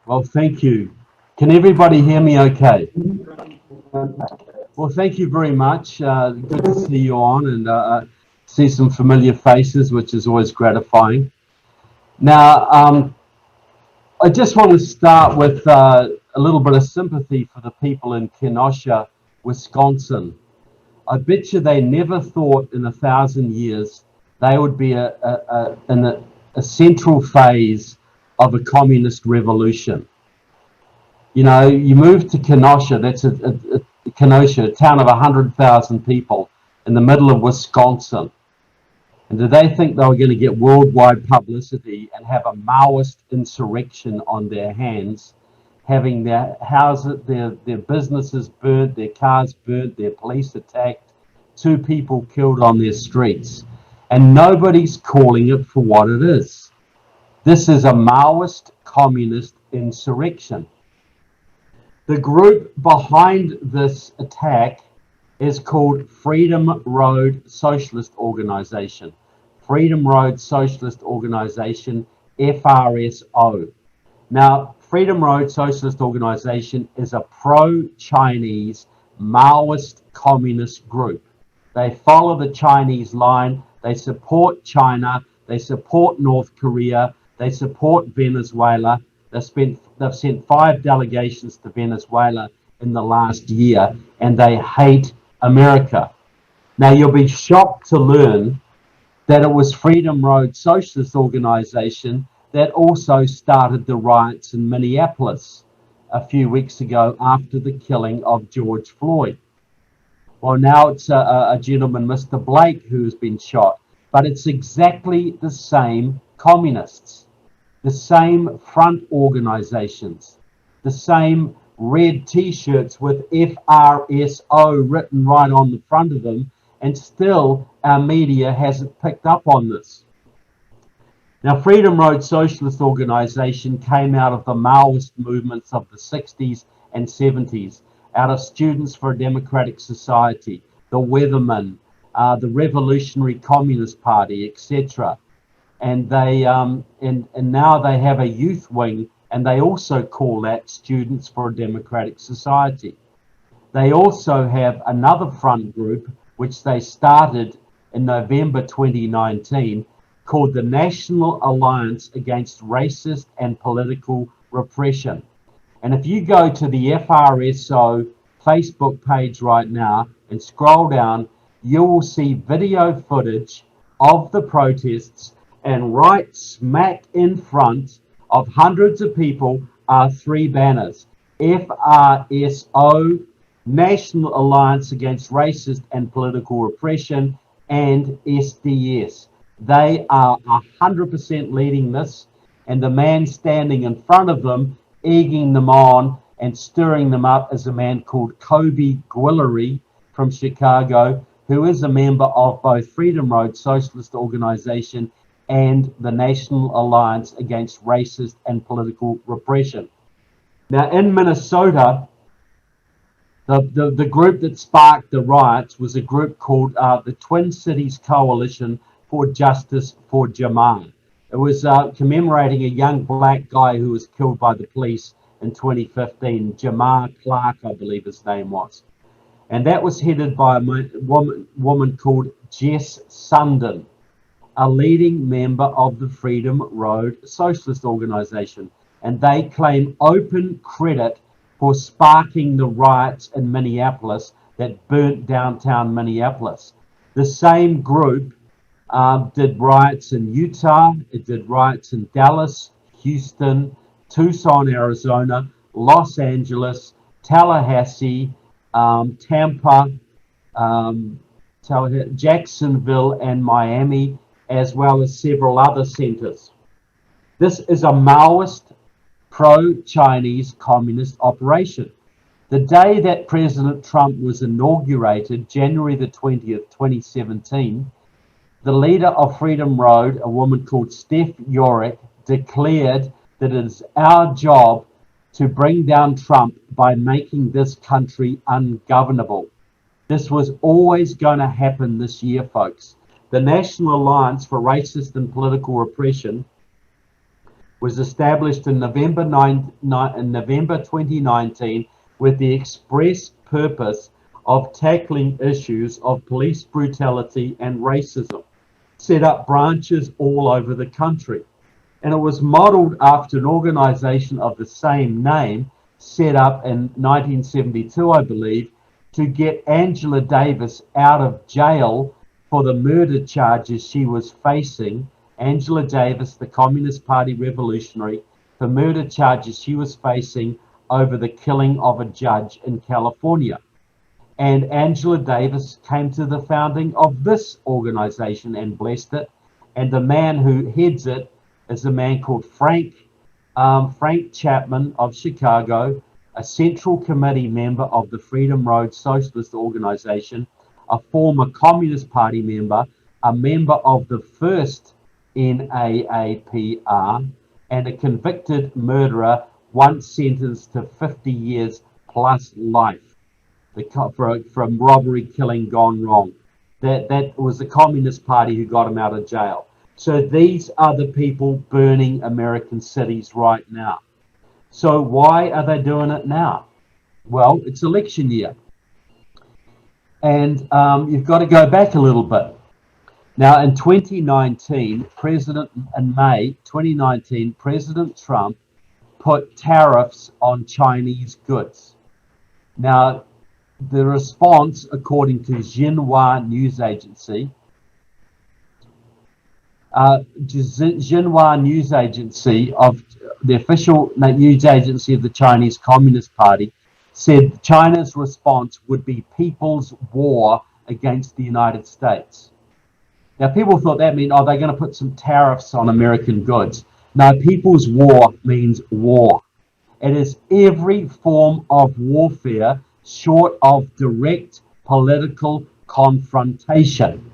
Well, thank you. Can everybody hear me okay? Well, thank you very much. Good to see you on and see some familiar faces, which is always gratifying. Now, I just want to start with a little bit of sympathy for the people in Kenosha, Wisconsin. I bet you they never thought in 1,000 years they would be in a central phase of a communist revolution. You know, you move to Kenosha, that's Kenosha, a town of 100,000 people in the middle of Wisconsin. And did they think they were going to get worldwide publicity and have a Maoist insurrection on their hands, having their houses, their businesses burnt, their cars burnt, their police attacked, 2 people killed on their streets? And nobody's calling it for what it is. This is a Maoist communist insurrection. The group behind this attack is called Freedom Road Socialist Organization. Freedom Road Socialist Organization, FRSO. Now, Freedom Road Socialist Organization is a pro-Chinese Maoist communist group. They follow the Chinese line. They support China. They support North Korea. They support Venezuela. They've sent 5 delegations to Venezuela in the last year, and they hate America. Now, you'll be shocked to learn that it was Freedom Road Socialist Organization that also started the riots in Minneapolis a few weeks ago after the killing of George Floyd. Well, now it's a gentleman, Mr. Blake, who has been shot, but it's exactly the same communists. The same front organizations, the same red t-shirts with FRSO written right on the front of them, and still our media hasn't picked up on this. Now, Freedom Road Socialist Organization came out of the Maoist movements of the 60s and 70s, out of Students for a Democratic Society, the Weathermen, the Revolutionary Communist Party, etc. And they and now they have a youth wing, and they also call that Students for a Democratic Society. They also have another front group which they started in November 2019 called the National Alliance Against Racist and Political Repression. And if you go to the FRSO Facebook page right now and scroll down, you will see video footage of the protests, and right smack in front of hundreds of people are 3 banners: FRSO, National Alliance Against Racist and Political Repression, and SDS. They are 100% leading this, and the man standing in front of them, egging them on and stirring them up, is a man called Kobe Guillory from Chicago, who is a member of both Freedom Road Socialist Organization and the National Alliance Against Racist and Political Repression. Now, in Minnesota, the group that sparked the riots was a group called the Twin Cities Coalition for Justice for Jamar. It was commemorating a young black guy who was killed by the police in 2015, Jamar Clark, I believe his name was. And that was headed by a woman called Jess Sundin, a leading member of the Freedom Road Socialist Organization. And they claim open credit for sparking the riots in Minneapolis that burnt downtown Minneapolis. The same group did riots in Utah, it did riots in Dallas, Houston, Tucson, Arizona, Los Angeles, Tallahassee, Tampa, Jacksonville, and Miami, as well as several other centers. This is a Maoist, pro-Chinese communist operation. The day that President Trump was inaugurated, January the 20th, 2017, the leader of Freedom Road, a woman called Steph Yorick, declared that it is our job to bring down Trump by making this country ungovernable. This was always going to happen this year, folks. The National Alliance for Racist and Political Repression was established in November 2019 with the express purpose of tackling issues of police brutality and racism, set up branches all over the country. And it was modeled after an organization of the same name set up in 1972, I believe, to get Angela Davis out of jail for the murder charges she was facing. Angela Davis, the Communist Party revolutionary, for murder charges she was facing over the killing of a judge in California. And Angela Davis came to the founding of this organization and blessed it. And the man who heads it is a man called Frank Chapman of Chicago, a Central Committee member of the Freedom Road Socialist Organization, a former Communist Party member, a member of the first NAAPR, and a convicted murderer, once sentenced to 50 years plus life from robbery, killing gone wrong. That was the Communist Party who got him out of jail. So these are the people burning American cities right now. So why are they doing it now? Well, it's election year. And you've got to go back a little bit. Now, in 2019, in May 2019, President Trump put tariffs on Chinese goods. Now, the response, according to Xinhua news agency, Xinhua news agency of the official news agency of the Chinese Communist Party, said China's response would be people's war against the United States. Now, people thought that meant, they're going to put some tariffs on American goods. No, people's war means war. It is every form of warfare short of direct political confrontation.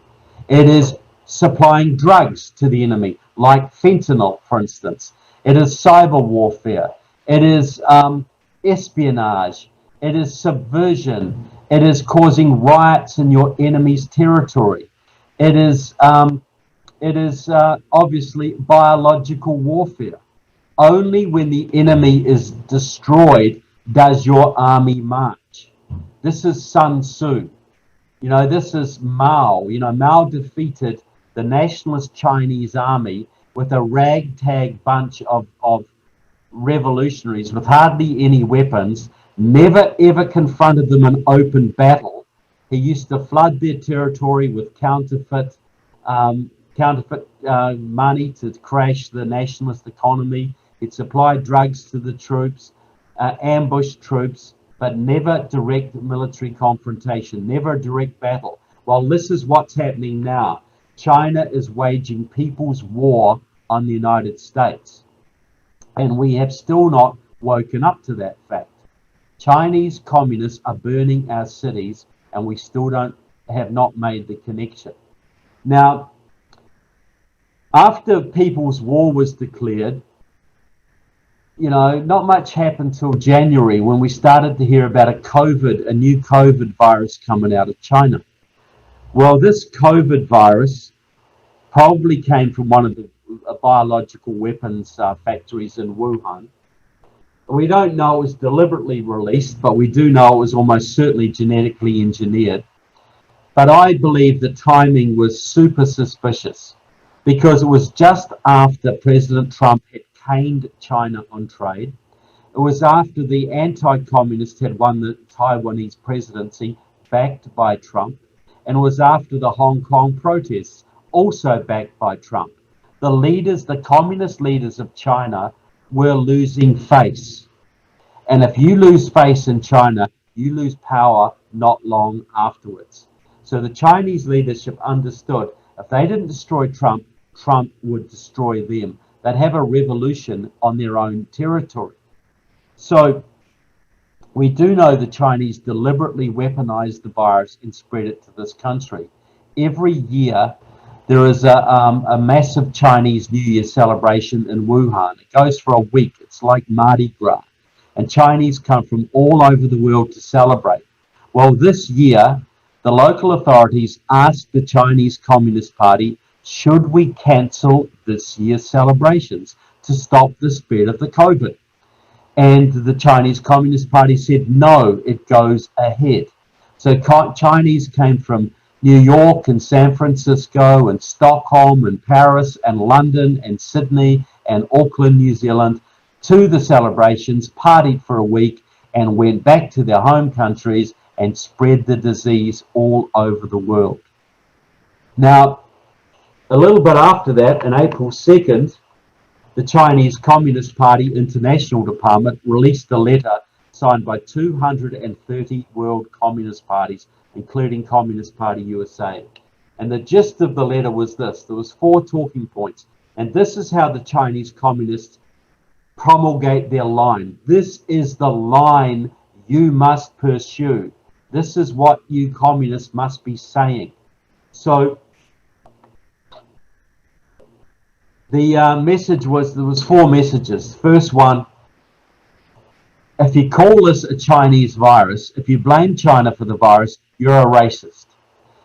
It is supplying drugs to the enemy, like fentanyl, for instance. It is cyber warfare. It is espionage. It is subversion. It is causing riots in your enemy's territory. It is obviously biological warfare. Only when the enemy is destroyed does your army march. This is Sun Tzu. This is Mao. Mao defeated the nationalist Chinese army with a ragtag bunch of revolutionaries with hardly any weapons, never ever confronted them in open battle. He used to flood their territory with counterfeit money to crash the nationalist economy. He'd supply drugs to the troops, ambush troops, but never direct military confrontation, never a direct battle. Well, this is what's happening now. China is waging people's war on the United States. And we have still not woken up to that fact. Chinese communists are burning our cities, and we still have not made the connection. Now, after People's War was declared, not much happened till January, when we started to hear about a new COVID virus coming out of China. Well, this COVID virus probably came from one of the biological weapons factories in Wuhan. We don't know it was deliberately released, but we do know it was almost certainly genetically engineered. But I believe the timing was super suspicious, because it was just after President Trump had caned China on trade. It was after the anti-communists had won the Taiwanese presidency, backed by Trump. And it was after the Hong Kong protests, also backed by Trump. The communist leaders of China were losing face. And if you lose face in China, you lose power not long afterwards. So the Chinese leadership understood if they didn't destroy Trump, Trump would destroy them. They'd have a revolution on their own territory. So we do know the Chinese deliberately weaponized the virus and spread it to this country. Every year, there is a massive Chinese New Year celebration in Wuhan. It goes for a week. It's like Mardi Gras. And Chinese come from all over the world to celebrate. Well, this year, the local authorities asked the Chinese Communist Party, should we cancel this year's celebrations? to stop the spread of the COVID. And the Chinese Communist Party said, no, it goes ahead. So Chinese came from New York and San Francisco and Stockholm and Paris and London and Sydney and Auckland, New Zealand, to the celebrations, partied for a week, and went back to their home countries and spread the disease all over the world. Now, a little bit after that, on April 2nd, the Chinese Communist Party International Department released a letter signed by 230 world communist parties, including Communist Party USA. And the gist of the letter was this. There was 4 talking points. And this is how the Chinese communists promulgate their line. This is the line you must pursue. This is what you communists must be saying. So the message was, there was 4 messages. First one, if you call this a Chinese virus, if you blame China for the virus, you're a racist.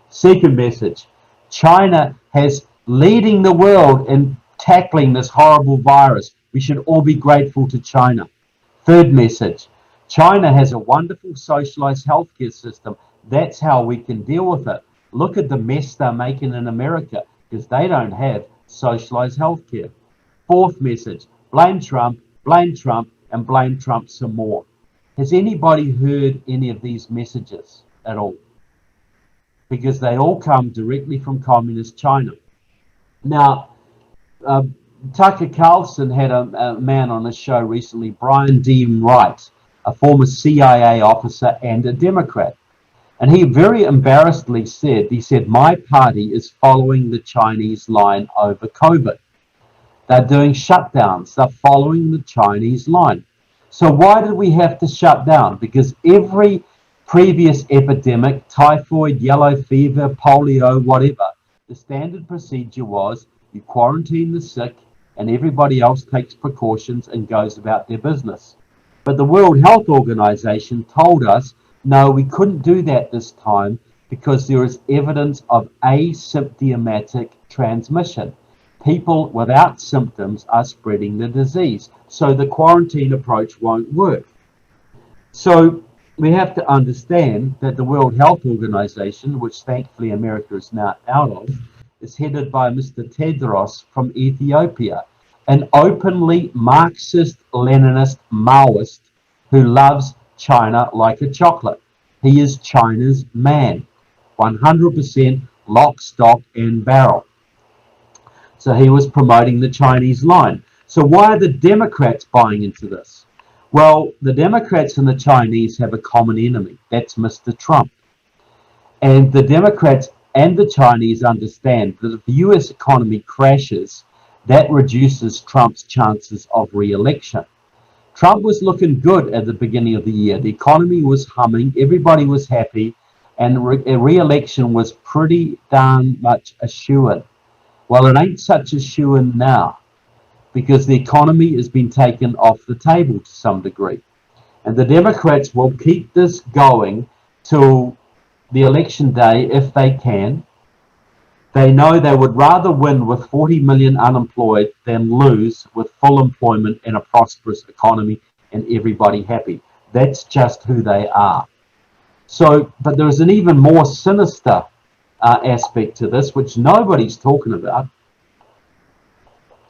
Second message, China has leading the world in tackling this horrible virus. We should all be grateful to China. Third message, China has a wonderful socialized healthcare system. That's how we can deal with it. Look at the mess they're making in America because they don't have socialized healthcare. Fourth message, blame Trump, and blame Trump some more. Has anybody heard any of these messages at all? Because they all come directly from communist China. Now, Tucker Carlson had a man on his show recently, Brian D. Wright, a former CIA officer and a Democrat. And he very embarrassedly said, my party is following the Chinese line over COVID. They're doing shutdowns. They're following the Chinese line. So why did we have to shut down? Because every previous epidemic, typhoid, yellow fever, polio, whatever, the standard procedure was you quarantine the sick and everybody else takes precautions and goes about their business. But the World Health Organization told us, no, we couldn't do that this time because there is evidence of asymptomatic transmission. People without symptoms are spreading the disease. So the quarantine approach won't work. So we have to understand that the World Health Organization, which thankfully America is now out of, is headed by Mr. Tedros from Ethiopia, an openly Marxist, Leninist, Maoist who loves China like a chocolate. He is China's man, 100% lock, stock, and barrel. So he was promoting the Chinese line. So why are the Democrats buying into this? Well, the Democrats and the Chinese have a common enemy. That's Mr. Trump. And the Democrats and the Chinese understand that if the US economy crashes, that reduces Trump's chances of re-election. Trump was looking good at the beginning of the year. The economy was humming, everybody was happy, and re-election was pretty darn much a shoo-in. Well, it ain't such a shoo-in now because the economy has been taken off the table to some degree. And the Democrats will keep this going till the election day if they can. They know they would rather win with 40 million unemployed than lose with full employment and a prosperous economy and everybody happy. That's just who they are. So, but there is an even more sinister aspect to this, which nobody's talking about,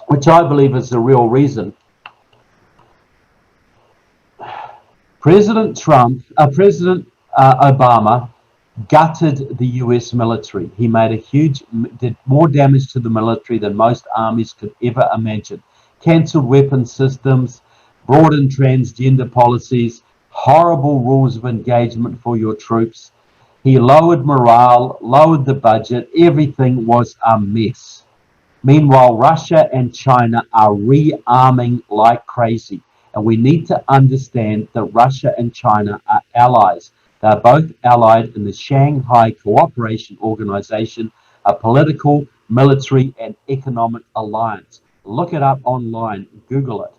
which I believe is the real reason. President Obama gutted the US military. He made did more damage to the military than most armies could ever imagine. Cancelled weapon systems, brought in transgender policies, horrible rules of engagement for your troops. He lowered morale, lowered the budget. Everything was a mess. Meanwhile, Russia and China are rearming like crazy. And we need to understand that Russia and China are allies. They're both allied in the Shanghai Cooperation Organization, a political, military, and economic alliance. Look it up online, Google it.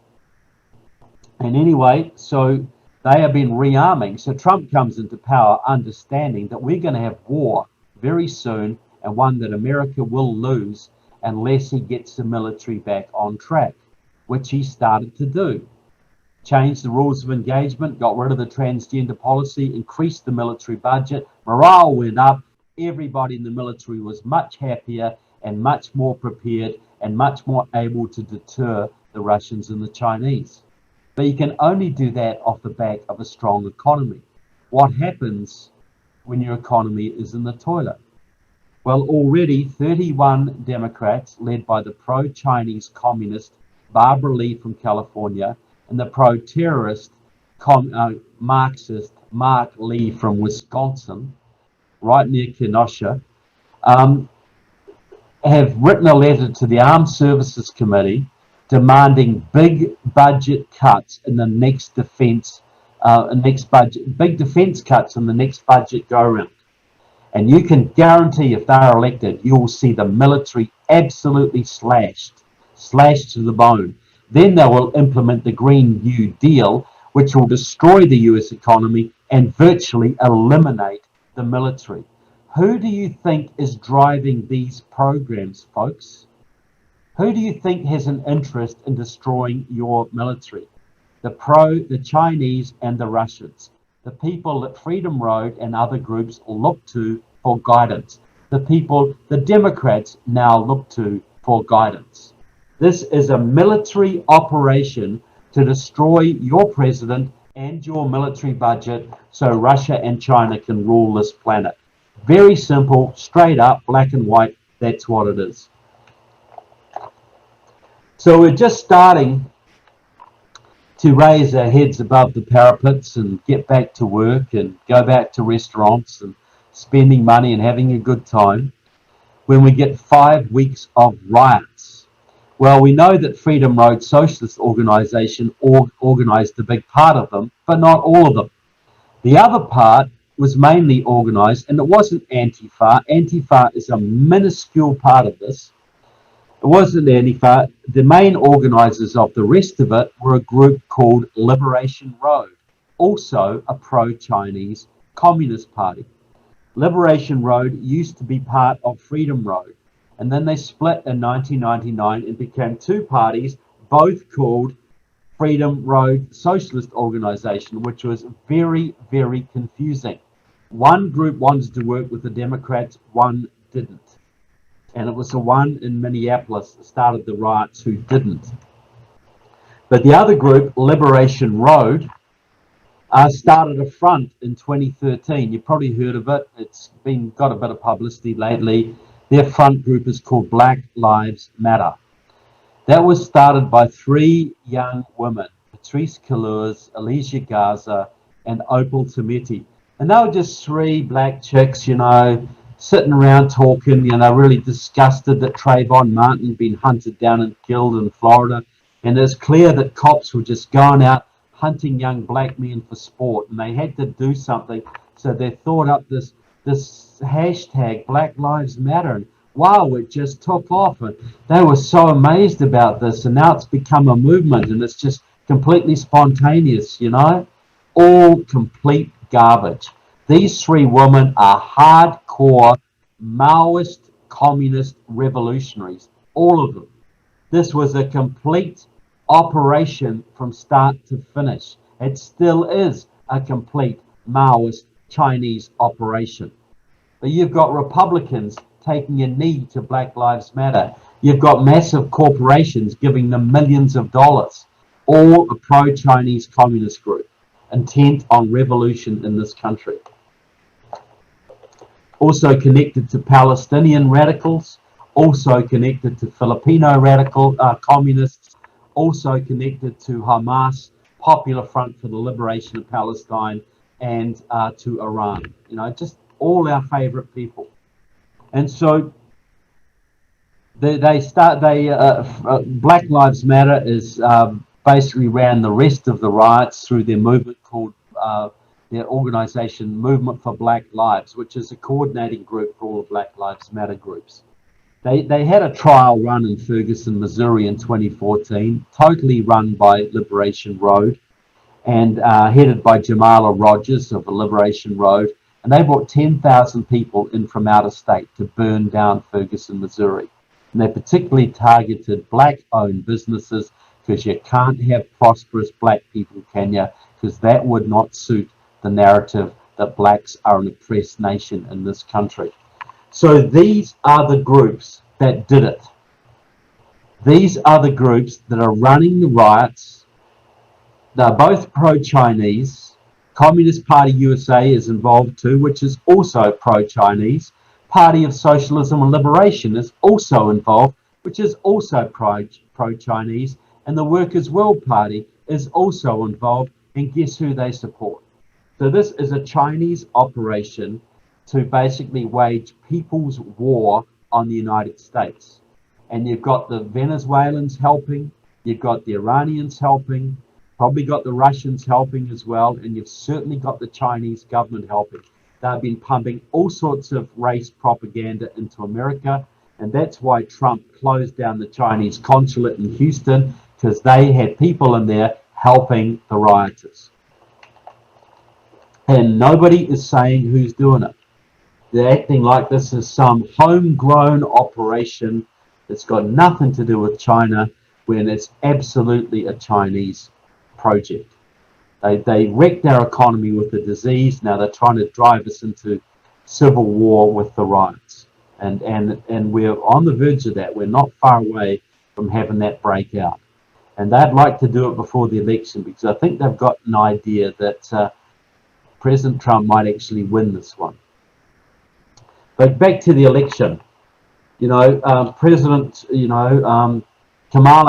And anyway, so they have been rearming. So Trump comes into power understanding that we're going to have war very soon, and one that America will lose unless he gets the military back on track. which he started to do. Changed the rules of engagement, got rid of the transgender policy, increased the military budget, morale went up, everybody in the military was much happier and much more prepared and much more able to deter the Russians and the Chinese. But you can only do that off the back of a strong economy. What happens when your economy is in the toilet? Well, already 31 Democrats, led by the pro-Chinese communist Barbara Lee from California and the pro-terrorist Marxist Mark Lee from Wisconsin, right near Kenosha, have written a letter to the Armed Services Committee demanding big budget cuts in the next big defense cuts in the next budget go round. And you can guarantee if they're elected, you will see the military absolutely slashed to the bone. Then they will implement the Green New Deal, which will destroy the US economy and virtually eliminate the military. Who do you think is driving these programs, folks? Who do you think has an interest in destroying your military? The Chinese and the Russians. The people that Freedom Road and other groups look to for guidance. The people the Democrats now look to for guidance. This is a military operation to destroy your president and your military budget so Russia and China can rule this planet. Very simple, straight up, black and white, that's what it is. So we're just starting to raise our heads above the parapets and get back to work and go back to restaurants and spending money and having a good time when we get 5 weeks of riots. Well, we know that Freedom Road Socialist Organization organized a big part of them, but not all of them. The other part was mainly organized, and it wasn't Antifa. Antifa is a minuscule part of this. It wasn't Antifa. The main organizers of the rest of it were a group called Liberation Road, also a pro-Chinese Communist Party. Liberation Road used to be part of Freedom Road, and then they split in 1999 and became two parties, both called Freedom Road Socialist Organization, which was very, very confusing. One group wanted to work with the Democrats, one didn't. And it was the one in Minneapolis that started the riots who didn't. But the other group, Liberation Road, started a front in 2013. You've probably heard of it. It's got a bit of publicity lately. Their front group is called Black Lives Matter. That was started by three young women, Patrice Cullors, Alicia Garza, and Opal Tometi. And they were just three black chicks, sitting around talking, really disgusted that Trayvon Martin had been hunted down and killed in Florida. And it's clear that cops were just going out hunting young black men for sport, and they had to do something. So they thought up this hashtag, Black Lives Matter, and wow, it just took off. And they were so amazed about this, and now it's become a movement, and it's just completely spontaneous, all complete garbage. These three women are hardcore Maoist communist revolutionaries, all of them. This was a complete operation from start to finish. It still is a complete Maoist Chinese operation. But you've got Republicans taking a knee to Black Lives Matter. You've got massive corporations giving them millions of dollars, all a pro-Chinese communist group intent on revolution in this country. Also connected to Palestinian radicals, also connected to Filipino radical communists, also connected to Hamas, Popular Front for the Liberation of Palestine, and to Iran. Just all our favorite people. And so Black Lives Matter is basically ran the rest of the riots through their movement called their organization Movement for Black Lives, which is a coordinating group for all the Black Lives Matter groups. They had a trial run in Ferguson, Missouri in 2014, totally run by Liberation Road and headed by Jamala Rogers of the Liberation Road. And they brought 10,000 people in from out of state to burn down Ferguson, Missouri. And they particularly targeted black-owned businesses because you can't have prosperous black people, can you? Because that would not suit the narrative that blacks are an oppressed nation in this country. So these are the groups that did it. These are the groups that are running the riots. They're both pro-Chinese. Communist Party USA is involved too, which is also pro-Chinese. Party of Socialism and Liberation is also involved, which is also pro-Chinese. And the Workers' World Party is also involved. And guess who they support? So this is a Chinese operation to basically wage people's war on the United States. And you've got the Venezuelans helping, you've got the Iranians helping, probably got the Russians helping as well, and you've certainly got the Chinese government helping. They've been pumping all sorts of race propaganda into America, and that's why Trump closed down the Chinese consulate in Houston, because they had people in there helping the rioters. And nobody is saying who's doing it. They're acting like this is some homegrown operation that's got nothing to do with China, when it's absolutely a Chinese project. They wrecked our economy with the disease. Now they're trying to drive us into civil war with the riots. And we're on the verge of that. We're not far away from having that break out. And they'd like to do it before the election, because I think they've got an idea that President Trump might actually win this one. But back to the election, Kamala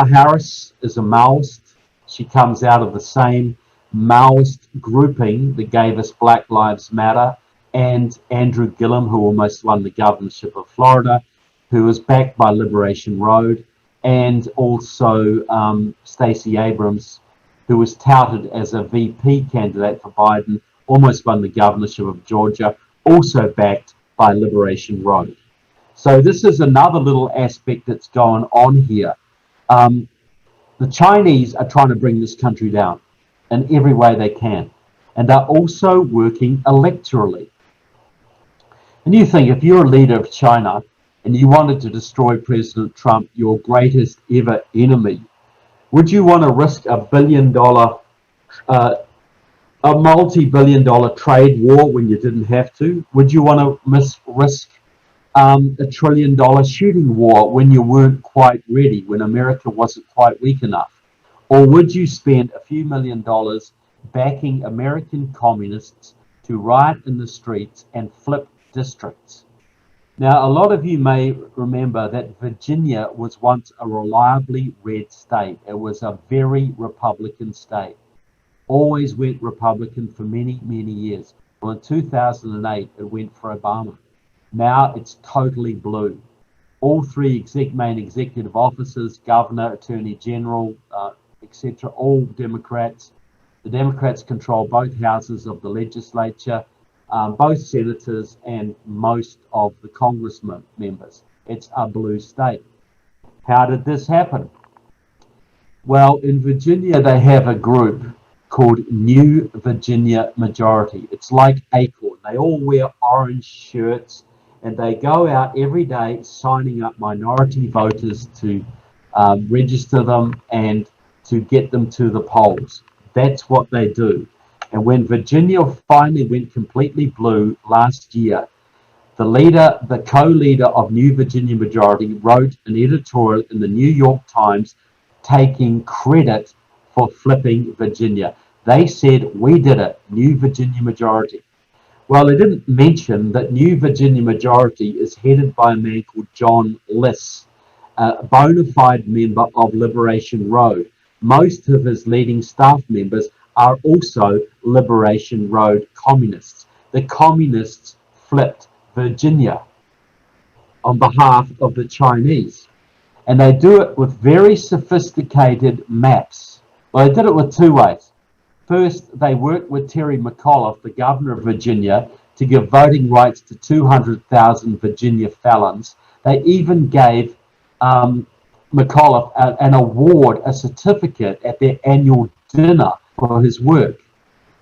Harris is a Maoist. She comes out of the same Maoist grouping that gave us Black Lives Matter, and Andrew Gillum, who almost won the governorship of Florida, who was backed by Liberation Road, and also Stacey Abrams, who was touted as a VP candidate for Biden, almost won the governorship of Georgia, also backed by Liberation Road. So this is another little aspect that's going on here. The Chinese are trying to bring this country down in every way they can. And they're also working electorally. And you think, if you're a leader of China and you wanted to destroy President Trump, your greatest ever enemy, would you want to risk a multi-billion-dollar trade war when you didn't have to? Would you want to risk a $1 trillion shooting war when you weren't quite ready, when America wasn't quite weak enough? Or would you spend a few $1 million backing American communists to riot in the streets and flip districts? Now, a lot of you may remember that Virginia was once a reliably red state. It was a very Republican state. Always went Republican for many, many years. Well, in 2008, it went for Obama. Now it's totally blue. All three main executive officers, governor, attorney general, etc., all Democrats. The Democrats control both houses of the legislature, both senators, and most of the congressmen members. It's a blue state. How did this happen? Well, in Virginia, they have a group called New Virginia Majority. It's like Acorn. They all wear orange shirts, and they go out every day signing up minority voters to register them and to get them to the polls. That's what they do. And when Virginia finally went completely blue last year, the co-leader of New Virginia Majority wrote an editorial in the New York Times taking credit for flipping Virginia. They said, "We did it, New Virginia Majority." Well, they didn't mention that New Virginia Majority is headed by a man called John Liss, a bona fide member of Liberation Road. Most of his leading staff members are also Liberation Road communists. The communists flipped Virginia on behalf of the Chinese. And they do it with very sophisticated maps. Well, they did it with two ways. First, they worked with Terry McAuliffe, the governor of Virginia, to give voting rights to 200,000 Virginia felons. They even gave McAuliffe an award, a certificate at their annual dinner for his work.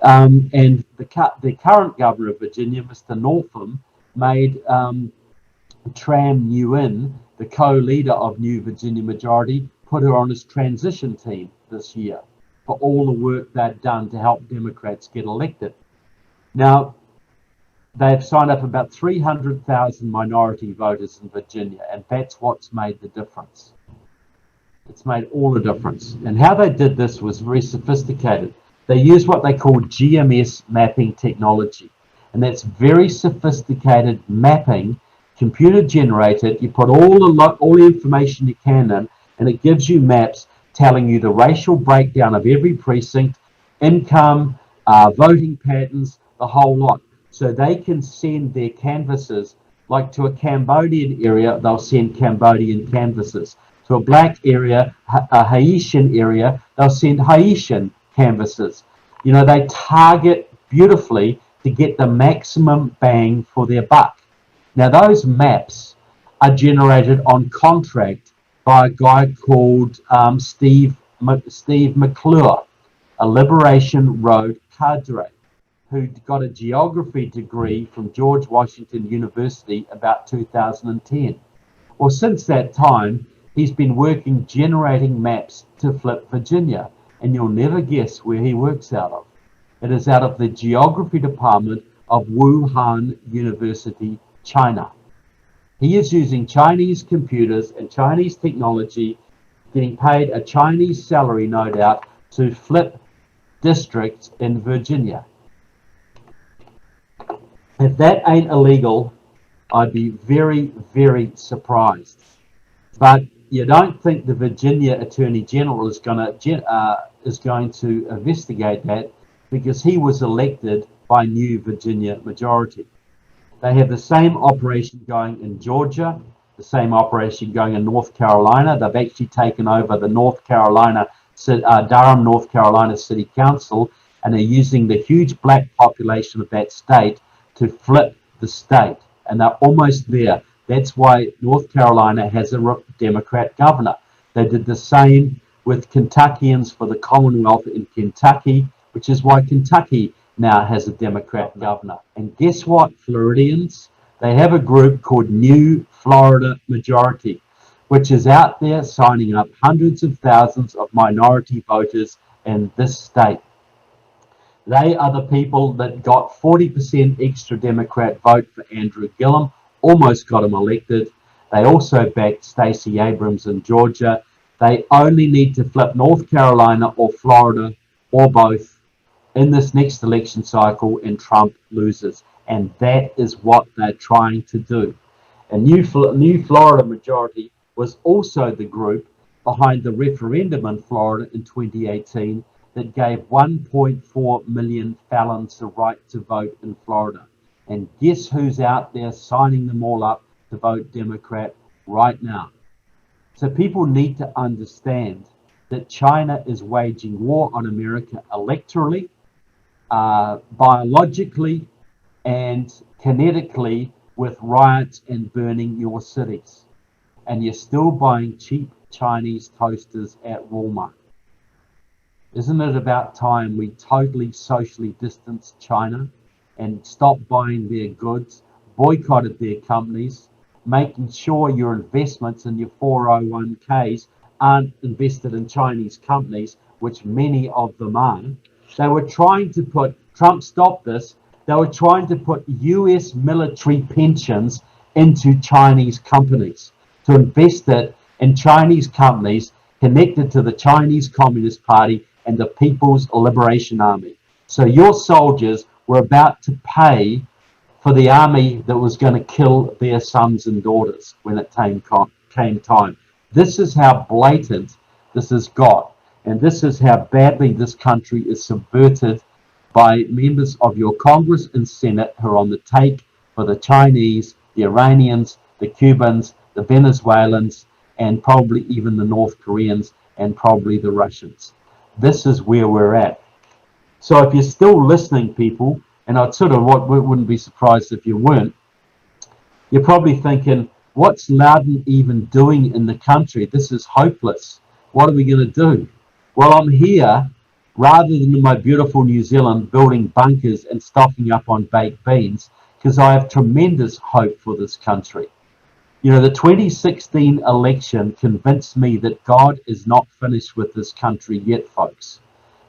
And the current governor of Virginia, Mr. Northam, made Tram Nguyen, the co-leader of New Virginia Majority, put her on his transition team this year for all the work they'd done to help Democrats get elected. Now, they've signed up about 300,000 minority voters in Virginia, and that's what's made the difference. It's made all the difference. And how they did this was very sophisticated. They used what they call GMS mapping technology, and that's very sophisticated mapping, computer generated. You put all the information you can in, and it gives you maps telling you the racial breakdown of every precinct, income, voting patterns, the whole lot. So they can send their canvassers, like to a Cambodian area, they'll send Cambodian canvassers. To a black area, a Haitian area, they'll send Haitian canvassers. You know, they target beautifully to get the maximum bang for their buck. Now, those maps are generated on contract by a guy called Steve McClure, a Liberation Road cadre, who got a geography degree from George Washington University about 2010. Well, since that time, he's been working generating maps to flip Virginia, and you'll never guess where he works out of. It is out of the geography department of Wuhan University, China. He is using Chinese computers and Chinese technology, getting paid a Chinese salary, no doubt, to flip districts in Virginia. If that ain't illegal, I'd be very, very surprised. But you don't think the Virginia Attorney General is going to investigate that, because he was elected by New Virginia majority. They have the same operation going in Georgia, the same operation going in North Carolina. They've actually taken over the Durham, North Carolina City Council, and are using the huge black population of that state to flip the state. And they're almost there. That's why North Carolina has a Democrat governor. They did the same with Kentuckians for the Commonwealth in Kentucky, which is why Kentucky now has a Democrat governor. And guess what, Floridians? They have a group called New Florida Majority, which is out there signing up hundreds of thousands of minority voters in this state. They are the people that got 40% extra Democrat vote for Andrew Gillum, almost got him elected. They also backed Stacey Abrams in Georgia. They only need to flip North Carolina or Florida or both in this next election cycle, and Trump loses. And that is what they're trying to do. And New Florida Majority was also the group behind the referendum in Florida in 2018 that gave 1.4 million felons the right to vote in Florida. And guess who's out there signing them all up to vote Democrat right now? So people need to understand that China is waging war on America electorally, biologically, and kinetically, with riots and burning your cities. And you're still buying cheap Chinese toasters at Walmart. Isn't it about time we totally socially distanced China and stopped buying their goods, boycotted their companies, making sure your investments in your 401ks aren't invested in Chinese companies, which many of them are? They were trying to put, Trump stopped this, they were trying to put US military pensions into Chinese companies, to invest it in Chinese companies connected to the Chinese Communist Party and the People's Liberation Army. So your soldiers were about to pay for the army that was going to kill their sons and daughters when it came time. This is how blatant this has got. And this is how badly this country is subverted by members of your Congress and Senate who are on the take for the Chinese, the Iranians, the Cubans, the Venezuelans, and probably even the North Koreans, and probably the Russians. This is where we're at. So if you're still listening, people, and I wouldn't be surprised if you weren't, you're probably thinking, what's Loudon even doing in the country? This is hopeless. What are we going to do? Well, I'm here, rather than in my beautiful New Zealand, building bunkers and stocking up on baked beans, because I have tremendous hope for this country. You know, the 2016 election convinced me that God is not finished with this country yet, folks.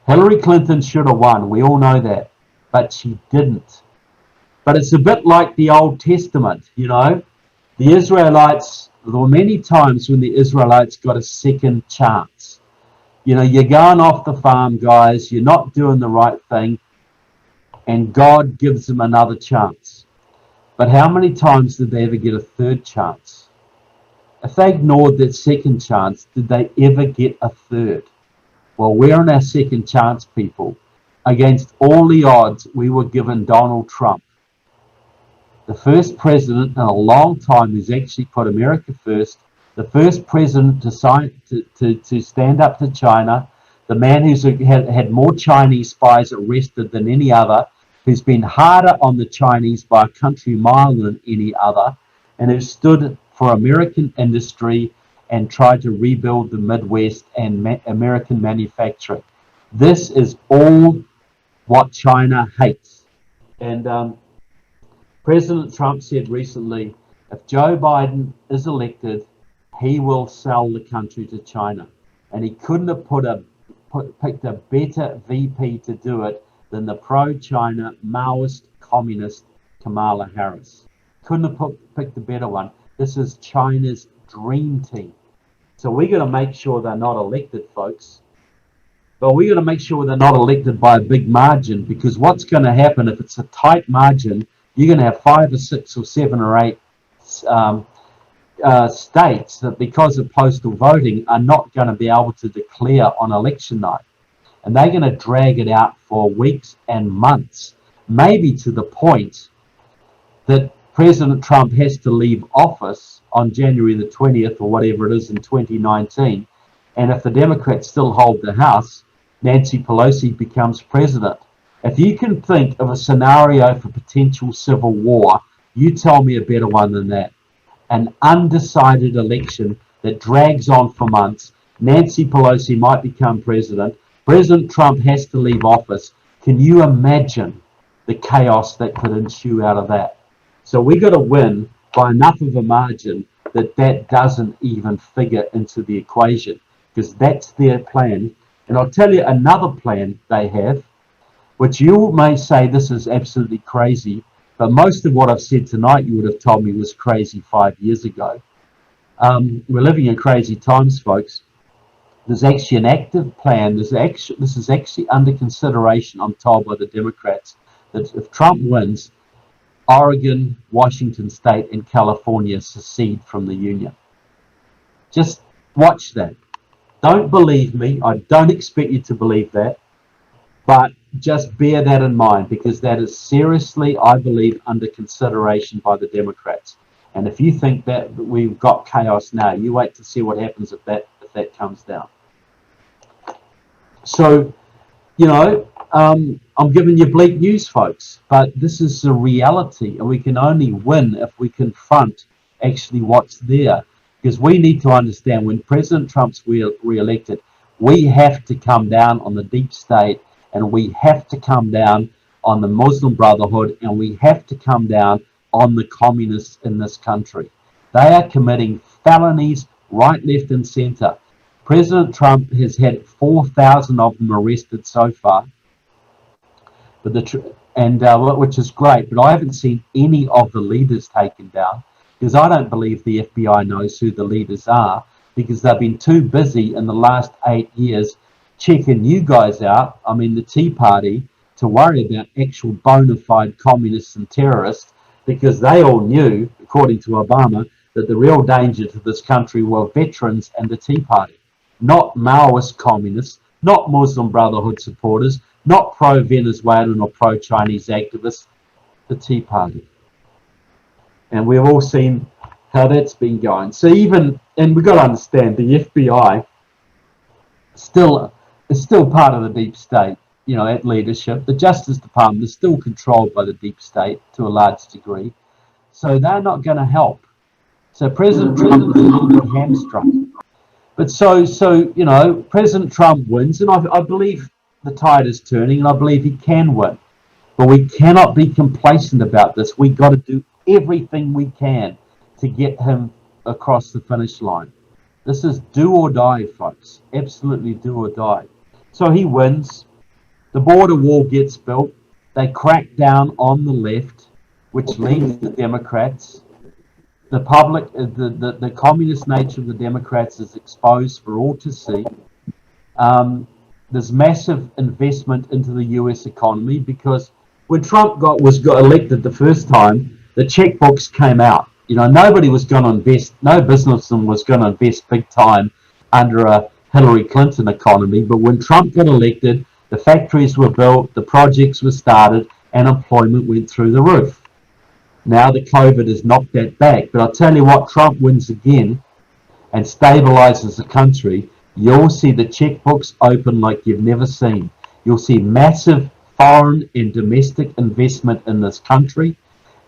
Hillary Clinton should have won. We all know that. But she didn't. But it's a bit like the Old Testament, you know. The Israelites, there were many times when the Israelites got a second chance. You know, you're going off the farm, guys. You're not doing the right thing. And God gives them another chance. But how many times did they ever get a third chance? If they ignored that second chance, did they ever get a third? Well, we're in our second chance, people. Against all the odds, we were given Donald Trump, the first president in a long time who's actually put America first, the first president to stand up to China, the man who's had more Chinese spies arrested than any other, who's been harder on the Chinese by a country mile than any other, and who stood for American industry and tried to rebuild the Midwest and American manufacturing. This is all what China hates. And President Trump said recently, if Joe Biden is elected, he will sell the country to China. And he couldn't have picked a better VP to do it than the pro-China Maoist communist Kamala Harris. Couldn't have picked a better one. This is China's dream team. So we're going to make sure they're not elected, folks. But we're going to make sure they're not elected by a big margin, because what's going to happen if it's a tight margin, you're going to have 5 or 6 or 7 or 8 states that, because of postal voting, are not going to be able to declare on election night. And they're going to drag it out for weeks and months, maybe to the point that President Trump has to leave office on January the 20th or whatever it is in 2019. And if the Democrats still hold the House, Nancy Pelosi becomes president. If you can think of a scenario for potential civil war, you tell me a better one than that. An undecided election that drags on for months. Nancy Pelosi might become president. President Trump has to leave office. Can you imagine the chaos that could ensue out of that? So we got to win by enough of a margin that that doesn't even figure into the equation, because that's their plan. And I'll tell you another plan they have, which you may say this is absolutely crazy, but most of what I've said tonight you would have told me was crazy 5 years ago. We're living in crazy times, folks. There's actually an active plan. This is actually under consideration, I'm told, by the Democrats, that if Trump wins, Oregon, Washington State, and California secede from the Union. Just watch that. Don't believe me. I don't expect you to believe that. But just bear that in mind, because that is seriously, I believe, under consideration by the Democrats. And if you think that we've got chaos now, you wait to see what happens if that comes down. So, you know, I'm giving you bleak news, folks, but this is the reality, and we can only win if we confront actually what's there. Because we need to understand, when President Trump's re-elected, we have to come down on the deep state, and we have to come down on the Muslim Brotherhood, and we have to come down on the communists in this country. They are committing felonies right, left, and center. President Trump has had 4,000 of them arrested so far, but which is great. But I haven't seen any of the leaders taken down, because I don't believe the FBI knows who the leaders are, because they've been too busy in the last 8 years checking you guys out, I mean the Tea Party, to worry about actual bona fide communists and terrorists, because they all knew, according to Obama, that the real danger to this country were veterans and the Tea Party, not Maoist communists, not Muslim Brotherhood supporters, not pro-Venezuelan or pro-Chinese activists, the Tea Party. And we've all seen how that's been going. So and we've got to understand, the FBI is still part of the deep state, you know, at leadership. The Justice Department is still controlled by the deep state to a large degree. So they're not going to help. So President Trump is a little bit hamstrung. But so you know, President Trump wins, and I believe the tide is turning, and I believe he can win. But we cannot be complacent about this. We've got to do everything we can to get him across the finish line. This is do or die, folks. Absolutely do or die. So he wins. The border wall gets built. They crack down on the left, which leads the Democrats. The public, the communist nature of the Democrats is exposed for all to see. There's massive investment into the US economy because when Trump got elected the first time, the checkbooks came out. You know, nobody was going to invest, no businessman was going to invest big time under a Hillary Clinton economy. But when Trump got elected, the factories were built, the projects were started, and employment went through the roof. Now the COVID has knocked that back. But I'll tell you what, Trump wins again and stabilizes the country. You'll see the checkbooks open like you've never seen. You'll see massive foreign and domestic investment in this country.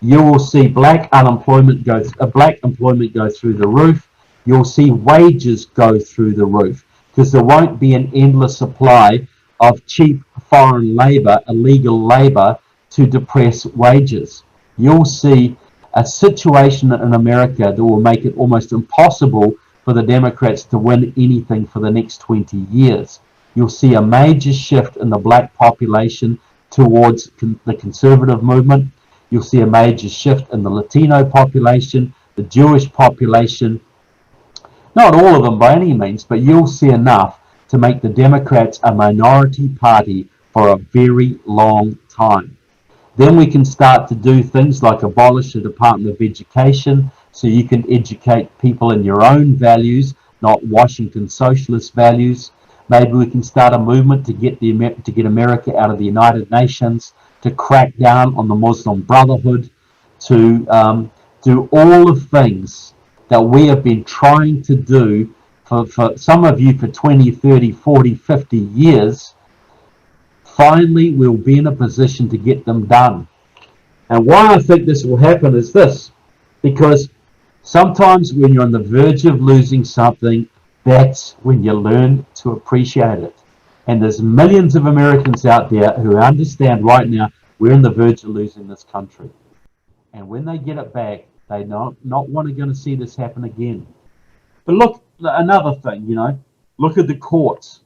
You will see black employment go through the roof. You'll see wages go through the roof because there won't be an endless supply of cheap foreign labor, illegal labor, to depress wages. You'll see a situation in America that will make it almost impossible for the Democrats to win anything for the next 20 years. You'll see a major shift in the black population towards the conservative movement. You'll see a major shift in the Latino population, the Jewish population. Not all of them by any means, but you'll see enough to make the Democrats a minority party for a very long time. Then we can start to do things like abolish the Department of Education so you can educate people in your own values, not Washington socialist values. Maybe we can start a movement to get America out of the United Nations, to crack down on the Muslim Brotherhood, to do all the things that we have been trying to do for some of you for 20, 30, 40, 50 years. Finally, we'll be in a position to get them done. And why I think this will happen is this, because sometimes when you're on the verge of losing something, that's when you learn to appreciate it. And there's millions of Americans out there who understand right now we're on the verge of losing this country. And when they get it back, they not going to see this happen again. But look, another thing, look at the courts.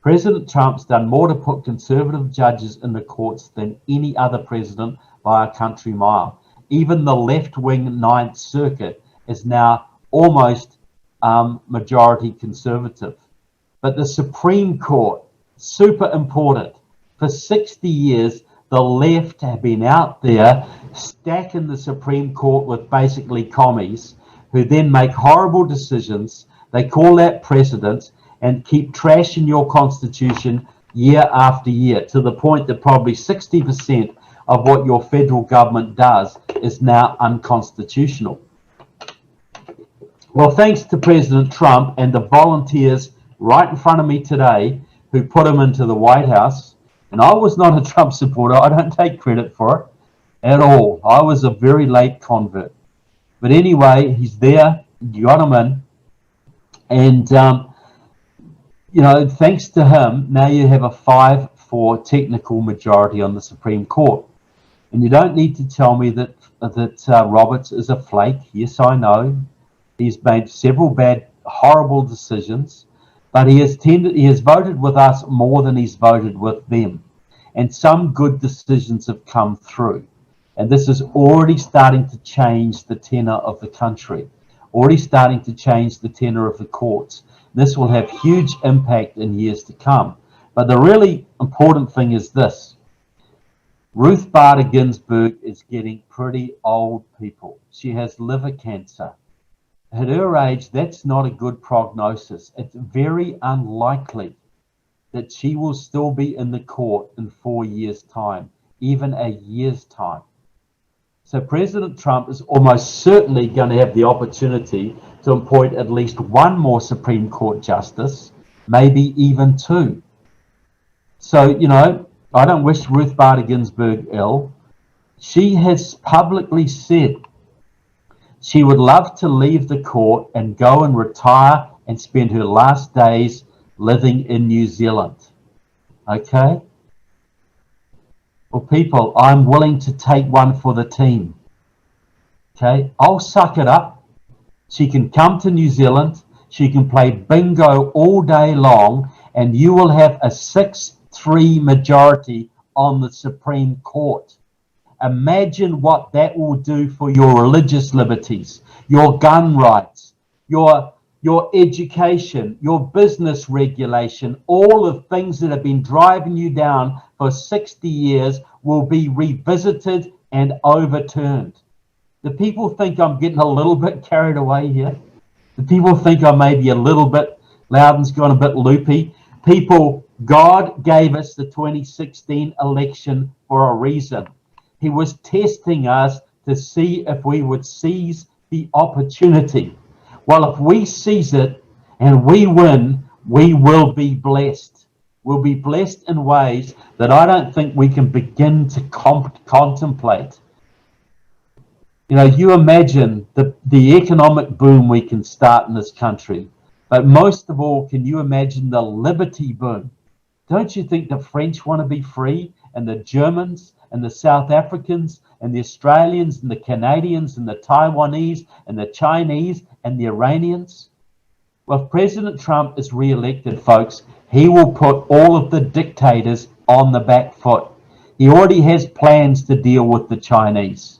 President Trump's done more to put conservative judges in the courts than any other president by a country mile. Even the left-wing Ninth Circuit is now almost majority conservative. But the Supreme Court, super important. For 60 years, the left have been out there stacking the Supreme Court with basically commies who then make horrible decisions. They call that precedent and keep trashing your Constitution year after year to the point that probably 60% of what your federal government does is now unconstitutional. Well, thanks to President Trump and the volunteers right in front of me today who put him into the White House, and I was not a Trump supporter. I don't take credit for it at all. I was a very late convert. But anyway, he's there. You got him in. And, thanks to him, now you have a 5-4 technical majority on the Supreme Court. And you don't need to tell me that Roberts is a flake. Yes, I know. He's made several bad, horrible decisions. But he has voted with us more than he's voted with them. And some good decisions have come through. And this is already starting to change the tenor of the country, already starting to change the tenor of the courts. This will have huge impact in years to come. But the really important thing is this. Ruth Bader Ginsburg is getting pretty old, people. She has liver cancer. At her age, that's not a good prognosis. It's very unlikely that she will still be in the court in 4 years' time, even a year's time. So President Trump is almost certainly going to have the opportunity to appoint at least one more Supreme Court justice, maybe even two. So, I don't wish Ruth Bader Ginsburg ill. She has publicly said she would love to leave the court and go and retire and spend her last days living in New Zealand. Okay? Well, people, I'm willing to take one for the team. Okay? I'll suck it up. She can come to New Zealand, she can play bingo all day long, and you will have a 6-3 majority on the Supreme Court. Imagine what that will do for your religious liberties, your gun rights, your education, your business regulation. All the things that have been driving you down for 60 years will be revisited and overturned. Do people think I'm getting a little bit carried away here? Do people think I may be a little bit, Loudon's gone a bit loopy? People, God gave us the 2016 election for a reason. He was testing us to see if we would seize the opportunity. Well, if we seize it and we win, we will be blessed. We'll be blessed in ways that I don't think we can begin to contemplate. You know, you imagine the economic boom we can start in this country. But most of all, can you imagine the liberty boom? Don't you think the French want to be free, and the Germans and the South Africans and the Australians and the Canadians and the Taiwanese and the Chinese and the Iranians? Well, if President Trump is re-elected, folks, he will put all of the dictators on the back foot. He already has plans to deal with the Chinese.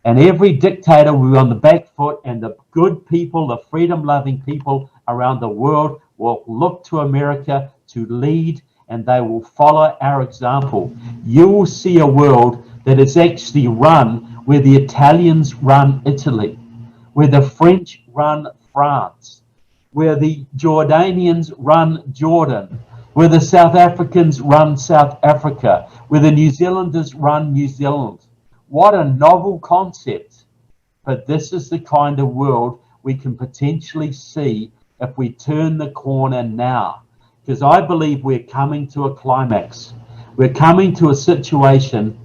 And every dictator will be on the back foot, and the good people, the freedom-loving people around the world will look to America to lead, and they will follow our example. You will see a world that is actually run where the Italians run Italy, where the French run France, where the Jordanians run Jordan, where the South Africans run South Africa, where the New Zealanders run New Zealand. What a novel concept. But this is the kind of world we can potentially see if we turn the corner now. Because I believe we're coming to a climax. We're coming to a situation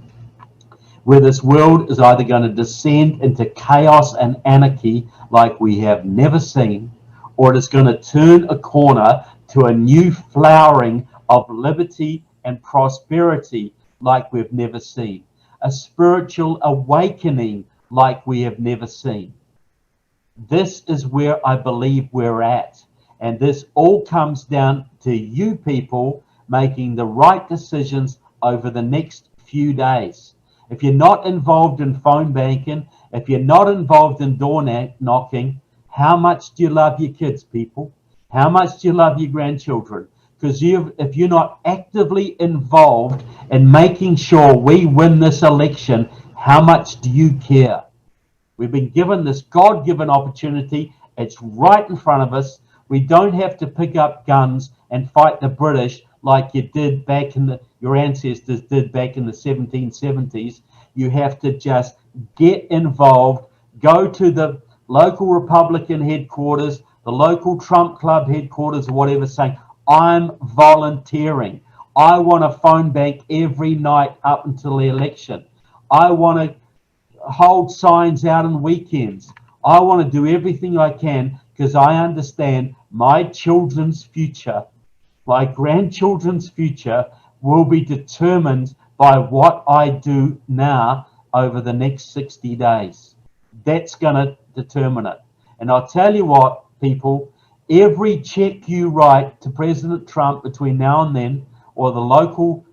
where this world is either going to descend into chaos and anarchy like we have never seen, or it is going to turn a corner to a new flowering of liberty and prosperity like we've never seen. A spiritual awakening like we have never seen. This is where I believe we're at. And this all comes down to you people making the right decisions over the next few days. If you're not involved in phone banking, if you're not involved in door knocking, how much do you love your kids, people? How much do you love your grandchildren? Because if you're not actively involved in making sure we win this election, how much do you care? We've been given this God-given opportunity. It's right in front of us. We don't have to pick up guns and fight the British like you did back in your ancestors did back in the 1770s. You have to just get involved, go to the local Republican headquarters, the local Trump Club headquarters, or whatever, saying, I'm volunteering. I want a phone bank every night up until the election. I want to hold signs out on weekends. I want to do everything I can because I understand my children's future, my grandchildren's future will be determined by what I do now over the next 60 days. That's going to determine it. And I'll tell you what, people, every check you write to President Trump between now and then, or the local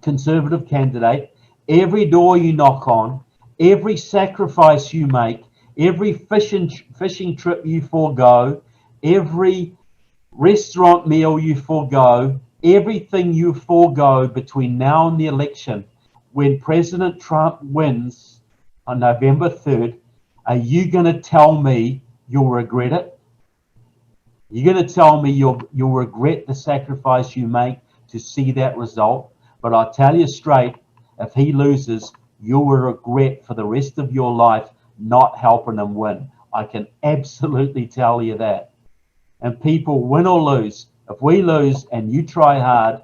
conservative candidate, every door you knock on, every sacrifice you make, every fishing trip you forego, every restaurant meal you forego, everything you forego between now and the election, when President Trump wins on November 3rd, are you going to tell me you'll regret it? You're going to tell me you'll regret the sacrifice you make to see that result? But I'll tell you straight, if he loses, you will regret for the rest of your life not helping him win. I can absolutely tell you that. And people, win or lose, if we lose and you try hard,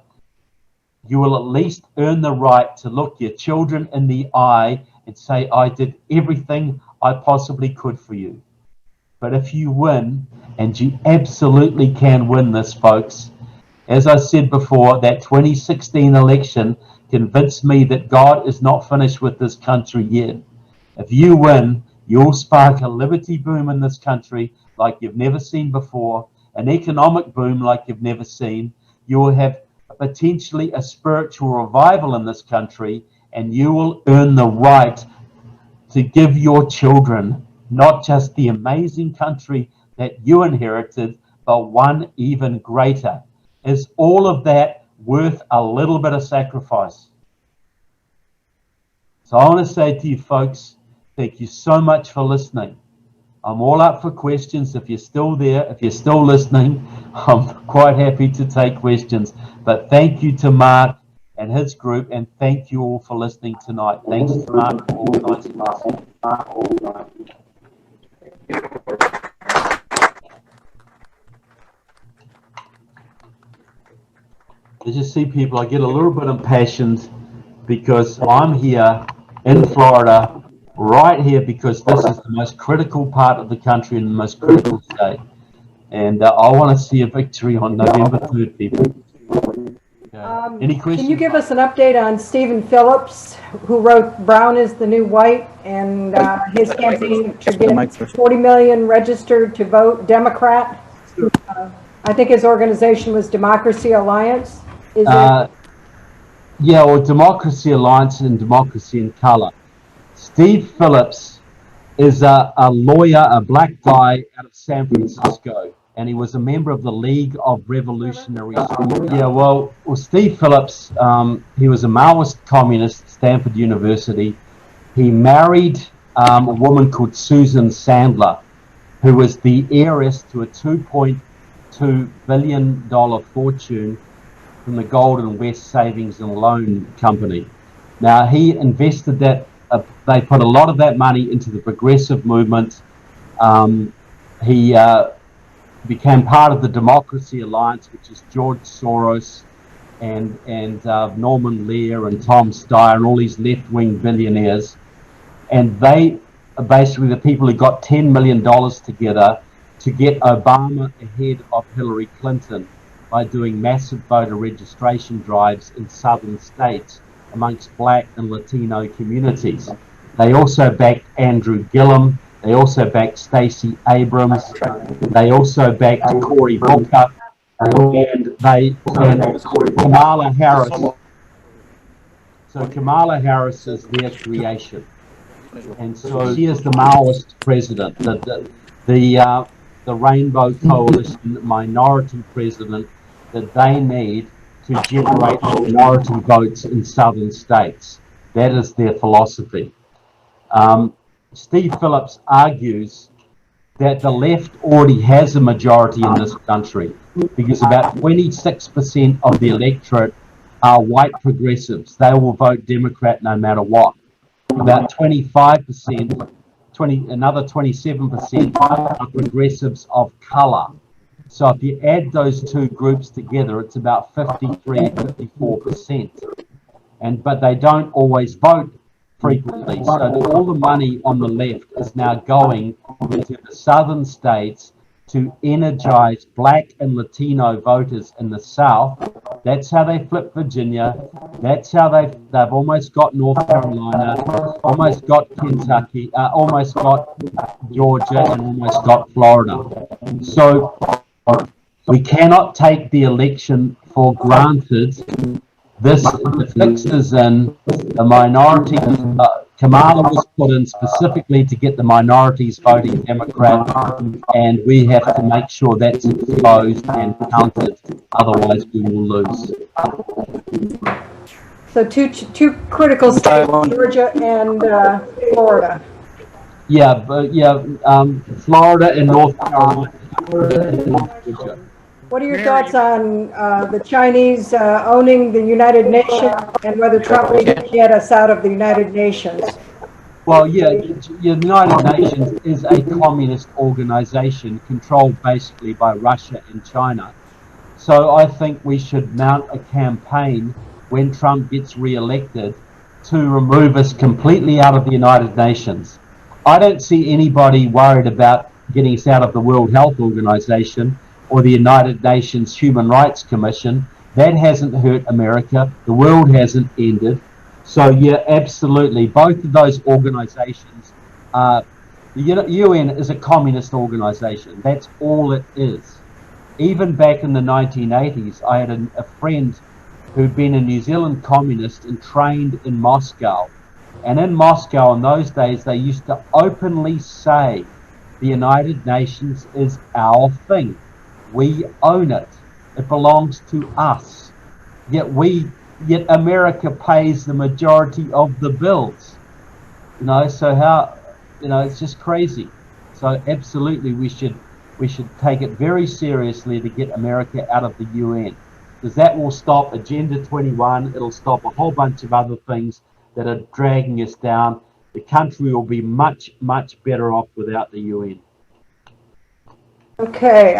you will at least earn the right to look your children in the eye and say, I did everything I possibly could for you. But if you win, and you absolutely can win this, folks, as I said before, that 2016 election convinced me that God is not finished with this country yet. If you win, You'll spark a liberty boom in this country like you've never seen before, an economic boom like you've never seen. You will have potentially a spiritual revival in this country, and you will earn the right to give your children not just the amazing country that you inherited, but one even greater. Is all of that worth a little bit of sacrifice? So I want to say to you folks, thank you so much for listening. I'm all up for questions. If you're still there, if you're still listening, I'm quite happy to take questions. But thank you to Mark and his group, and thank you all for listening tonight. Thanks to Mark for organising this. I just see people, I get a little bit impassioned because I'm here in Florida, right here, because this is the most critical part of the country and the most critical state. And I want to see a victory on November 3rd, people. Any questions? Can you give us an update on Stephen Phillips, who wrote Brown is the New White, and his campaign to get 40 million registered to vote Democrat? I think his organization was Democracy Alliance. Is it? Yeah, or Democracy Alliance and Democracy in Color. Steve Phillips is a lawyer, a black guy out of San Francisco, and he was a member of the League of Revolutionary Students. Yeah, well, Steve Phillips, he was a Maoist communist at Stanford University. He married a woman called Susan Sandler, who was the heiress to a $2.2 billion fortune from the Golden West Savings and Loan Company. Now, he invested that, they put a lot of that money into the progressive movement. He became part of the Democracy Alliance, which is George Soros and Norman Lear and Tom Steyer and all these left-wing billionaires. And they are basically the people who got $10 million together to get Obama ahead of Hillary Clinton by doing massive voter registration drives in southern states amongst black and Latino communities. They also backed Andrew Gillum. They also backed Stacey Abrams. They also backed Cory Booker, and Kamala Harris. So Kamala Harris is their creation, and so she is the Maoist president, the Rainbow Coalition minority president that they need to generate minority votes in southern states. That is their philosophy. Steve Phillips argues that the left already has a majority in this country because about 26% of the electorate are white progressives. They will vote Democrat no matter what. About 25%, another 27% are progressives of color. So if you add those two groups together, it's about 53, 54%. But they don't always vote frequently. So all the money on the left is now going into the southern states to energize black and Latino voters in the South. That's how they flipped Virginia. That's how they've almost got North Carolina, almost got Kentucky, almost got Georgia, and almost got Florida. So we cannot take the election for granted. The fix is in the minority. Kamala was put in specifically to get the minorities voting Democrat, and we have to make sure that's exposed and counted. Otherwise, we will lose. So two critical states, Georgia and Florida. Yeah, Florida and North Carolina. What are your thoughts on the Chinese owning the United Nations and whether Trump will get us out of the United Nations? Well, yeah, the United Nations is a communist organization controlled basically by Russia and China. So I think we should mount a campaign when Trump gets re-elected to remove us completely out of the United Nations. I don't see anybody worried about getting us out of the World Health Organization or the United Nations Human Rights Commission. That hasn't hurt America. The world hasn't ended. So yeah, absolutely. Both of those organizations are The UN is a communist organization. That's all it is. Even back in the 1980s, I had a friend who'd been a New Zealand communist and trained in Moscow. And in Moscow in those days, they used to openly say, the United Nations is our thing. We own it. It belongs to us. Yet America pays the majority of the bills. So how, it's just crazy. So absolutely we should take it very seriously to get America out of the UN, because that will stop Agenda 21. It'll stop a whole bunch of other things that are dragging us down. The country will be much, much better off without the UN. Okay.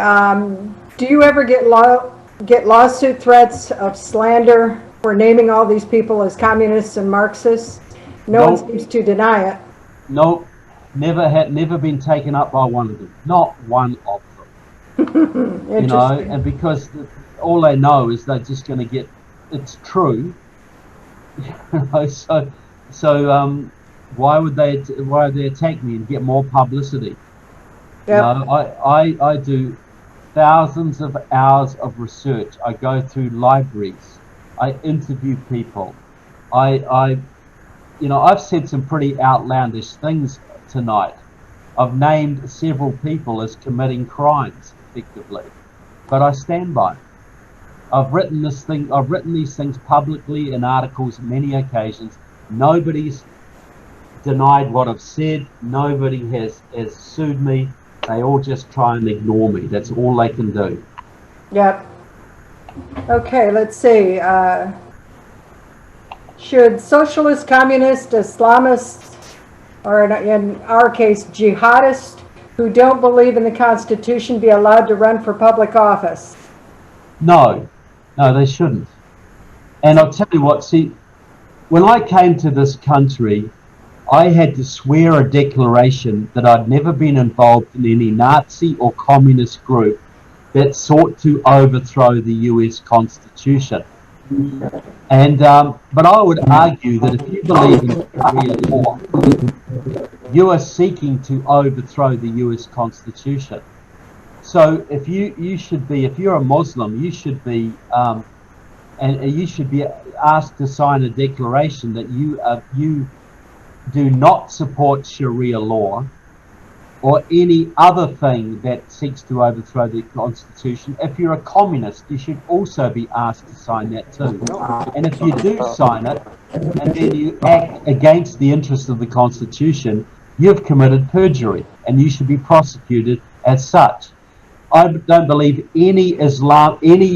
Do you ever get lawsuit threats of slander for naming all these people as communists and Marxists? No one seems to deny it. Nope. Never been taken up by one of them. Not one of them. And because all they know is they're just going to get, it's true. So why would they attack me and get more publicity? Yep. I do thousands of hours of research. I go through libraries. I interview people. I've said some pretty outlandish things tonight. I've named several people as committing crimes, effectively, but I stand by it. I've written these things publicly in articles many occasions. Nobody's denied what I've said. Nobody has sued me. They all just try and ignore me. That's all they can do. Yep. Okay, let's see. Should socialist, communist, Islamists, or in our case, jihadists, who don't believe in the Constitution be allowed to run for public office? No, they shouldn't. And I'll tell you what, when I came to this country, I had to swear a declaration that I'd never been involved in any Nazi or communist group that sought to overthrow the US Constitution. And but I would argue that if you believe in Sharia law, you are seeking to overthrow the US Constitution. So if you're a Muslim, you should be asked to sign a declaration that you do not support Sharia law or any other thing that seeks to overthrow the Constitution. If you're a communist, you should also be asked to sign that too. And if you do sign it, and then you act against the interests of the Constitution, you've committed perjury, and you should be prosecuted as such. I don't believe any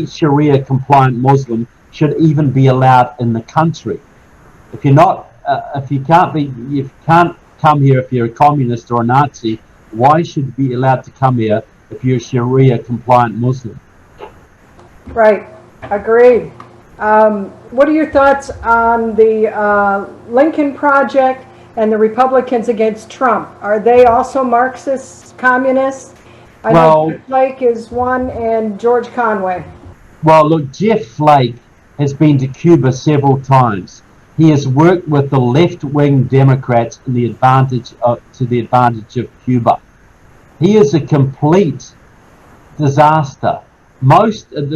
Sharia-compliant Muslim should even be allowed in the country. If you can't come here if you're a communist or a Nazi, why should you be allowed to come here if you're a Sharia-compliant Muslim? Right, agreed. What are your thoughts on the Lincoln Project and the Republicans against Trump? Are they also Marxists, communists? I know Jeff Flake is one, and George Conway. Well, look, Jeff Flake has been to Cuba several times. He has worked with the left-wing Democrats to the advantage of Cuba. He is a complete disaster.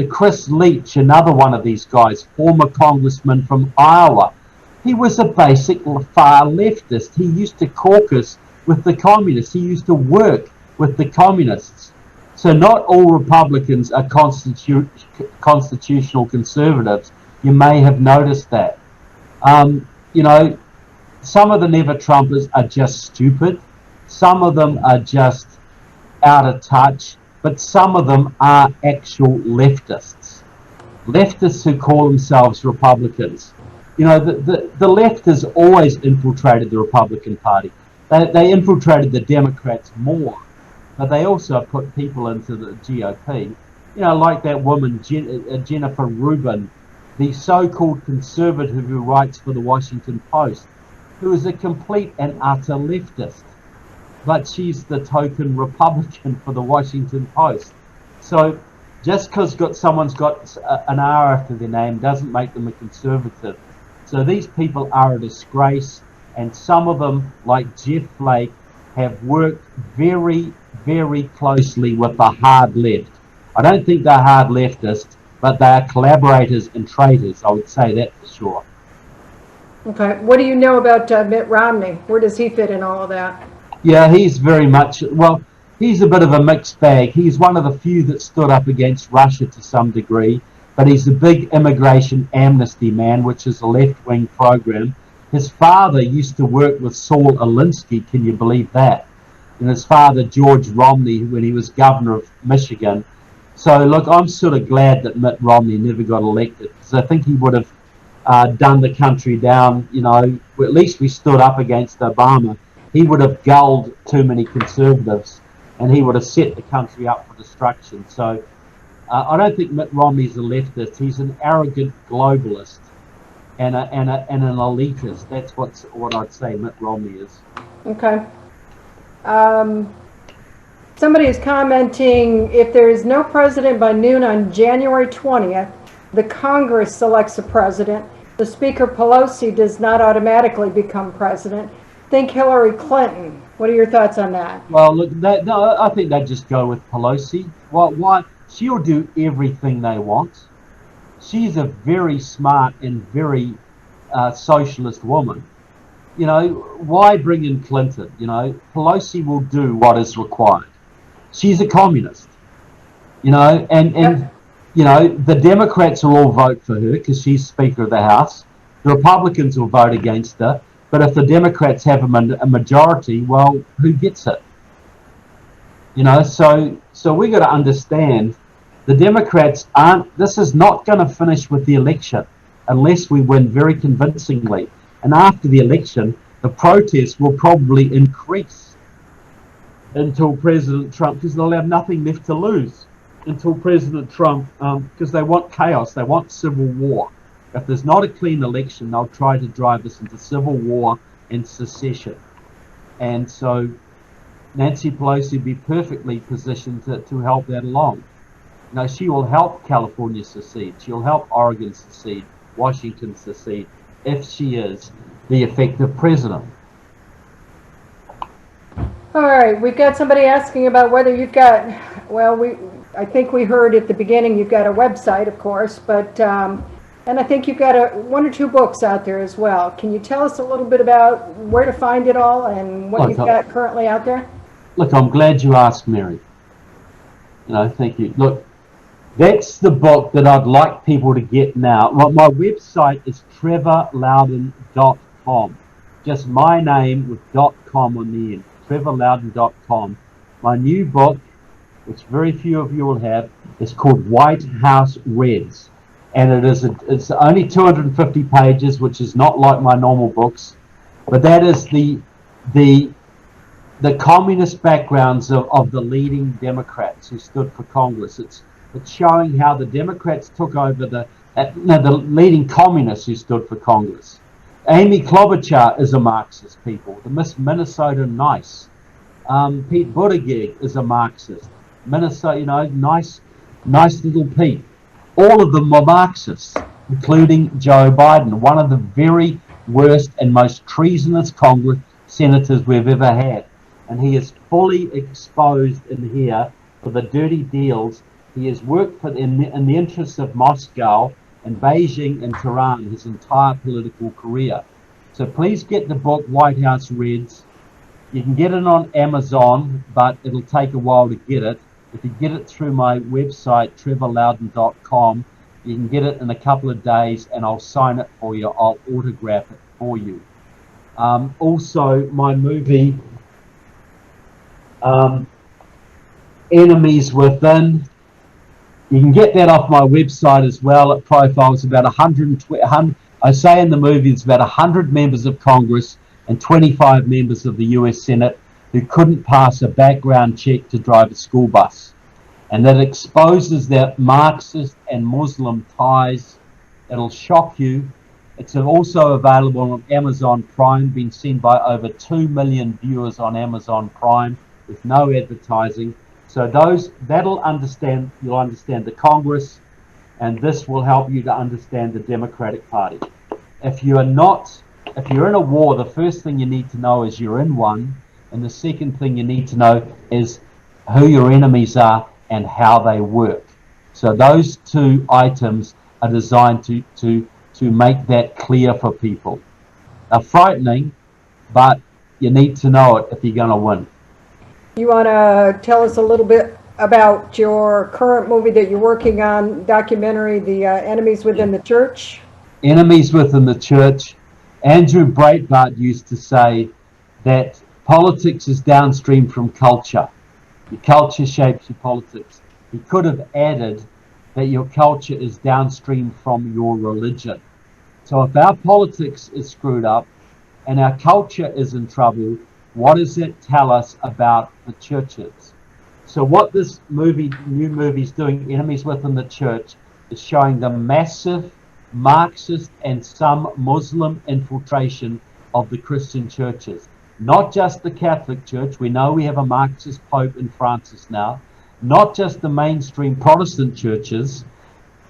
Chris Leach, another one of these guys, former congressman from Iowa, he was a basic far leftist. He used to caucus with the communists. He used to work with the communists. So not all Republicans are constitutional conservatives. You may have noticed that. Some of the never-Trumpers are just stupid. Some of them are just out of touch. But some of them are actual leftists. Leftists who call themselves Republicans. The left has always infiltrated the Republican Party. They infiltrated the Democrats more. But they also put people into the GOP. Like that woman, Jennifer Rubin, the so-called conservative who writes for the Washington Post, who is a complete and utter leftist. But she's the token Republican for the Washington Post. So just because someone's got an R after their name doesn't make them a conservative. So these people are a disgrace, and some of them, like Jeff Flake, have worked very, very closely with the hard left. I don't think they're hard leftists, but they are collaborators and traitors. I would say that for sure. Okay. What do you know about Mitt Romney? Where does he fit in all of that? Yeah, he's very much, well, he's a bit of a mixed bag. He's one of the few that stood up against Russia to some degree, but he's a big immigration amnesty man, which is a left-wing program. His father used to work with Saul Alinsky, can you believe that? And his father, George Romney, when he was governor of Michigan. So, look, I'm sort of glad that Mitt Romney never got elected, because I think he would have done the country down. You know, at least we stood up against Obama. He would have gulled too many conservatives, and he would have set the country up for destruction. So I don't think Mitt Romney's a leftist. He's an arrogant globalist and an elitist. That's what I'd say Mitt Romney is. Okay. Somebody is commenting, if there is no president by noon on January 20th, the Congress selects a president. The Speaker Pelosi does not automatically become president. Think Hillary Clinton. What are your thoughts on that? Well, look, no, I think they just go with Pelosi. Why? She'll do everything they want. She's a very smart and very socialist woman. You know, why bring in Clinton? You know, Pelosi will do what is required. She's a communist. You know, and Yep. you know, the Democrats will all vote for her because she's Speaker of the House. The Republicans will vote against her. But if the Democrats have a majority, well, who gets it? You know, so we got to understand the Democrats aren't. This is not going to finish with the election unless we win very convincingly. And after the election, the protests will probably increase until President Trump, because they'll have nothing left to lose until President Trump, because they want chaos, they want civil war. If there's not a clean election, they'll try to drive us into civil war and secession. And so Nancy Pelosi would be perfectly positioned to help that along. You know, she will help California secede. She'll help Oregon secede, Washington secede, if she is the effective president. All right, we've got somebody asking about whether you've got, well, I think we heard at the beginning you've got a website, of course, but, and I think you've got one or two books out there as well. Can you tell us a little bit about where to find it all and what you've got currently out there? Look, I'm glad you asked, Mary. You know, thank you. Look, that's the book that I'd like people to get now. Well, my website is trevorloudon.com. Just my name with .com on the end. trevorloudon.com. My new book, which very few of you will have, is called White House Reds. And it's only 250 pages, which is not like my normal books. But that is the communist backgrounds of the leading Democrats who stood for Congress. It's showing how the Democrats took over the leading communists who stood for Congress. Amy Klobuchar is a Marxist, people. The Miss Minnesota Nice. Pete Buttigieg is a Marxist. Minnesota, you know, nice little Pete. All of them are Marxists, including Joe Biden, one of the very worst and most treasonous Congress senators we've ever had. And he is fully exposed in here for the dirty deals. He has worked in the interests of Moscow and Beijing and Tehran his entire political career. So please get the book White House Reds. You can get it on Amazon, but it'll take a while to get it. If you get it through my website, trevorloudon.com, you can get it in a couple of days and I'll sign it for you. I'll autograph it for you. Also, my movie, Enemies Within, you can get that off my website as well. It profiles about 120, I say in the movie, it's about 100 members of Congress and 25 members of the US Senate who couldn't pass a background check to drive a school bus. And that exposes their Marxist and Muslim ties. It'll shock you. It's also available on Amazon Prime, been seen by over 2 million viewers on Amazon Prime with no advertising. So you'll understand the Congress, and this will help you to understand the Democratic Party. If you're in a war, the first thing you need to know is you're in one, And the second thing you need to know is who your enemies are and how they work. So those two items are designed to make that clear for people. They're frightening, but you need to know it if you're going to win. You want to tell us a little bit about your current movie that you're working on, documentary, The Enemies Within the Church? Enemies Within the Church. Andrew Breitbart used to say that politics is downstream from culture. Your culture shapes your politics. He could have added that your culture is downstream from your religion. So if our politics is screwed up and our culture is in trouble, what does it tell us about the churches? So what this new movie is doing, Enemies Within the Church, is showing the massive Marxist and some Muslim infiltration of the Christian churches. Not just the Catholic Church. We know we have a Marxist Pope in Francis now. Not just the mainstream Protestant churches.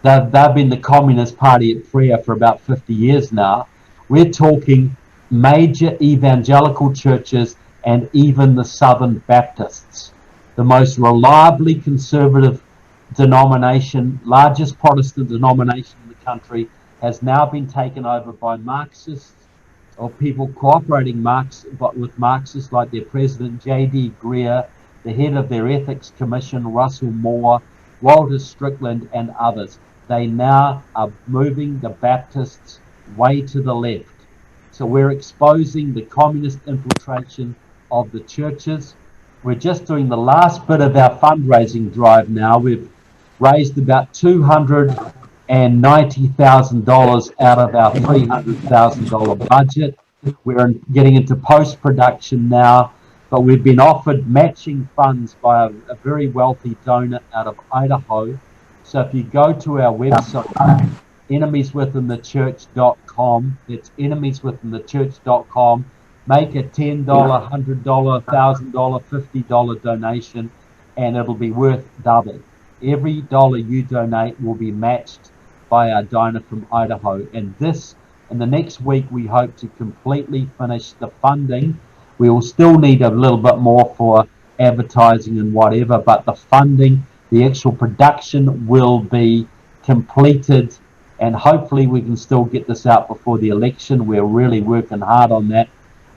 They've been the Communist Party at prayer for about 50 years now. We're talking major evangelical churches and even the Southern Baptists. The most reliably conservative denomination, largest Protestant denomination in the country, has now been taken over by Marxists or people cooperating with Marxists like their president, J.D. Greer, the head of their ethics commission, Russell Moore, Walter Strickland, and others. They now are moving the Baptists way to the left. So we're exposing the communist infiltration of the churches. We're just doing the last bit of our fundraising drive now. We've raised about $290,000 out of our $300,000 budget. We're getting into post-production now, but we've been offered matching funds by a very wealthy donor out of Idaho. So if you go to our website, enemieswithinthechurch.com, it's enemieswithinthechurch.com, make a $10, $100, $1,000, $50 donation, and it'll be worth double. Every dollar you donate will be matched by our donor from Idaho. And in the next week, we hope to completely finish the funding. We will still need a little bit more for advertising and whatever, but the funding, the actual production will be completed, and hopefully we can still get this out before the election. We're really working hard on that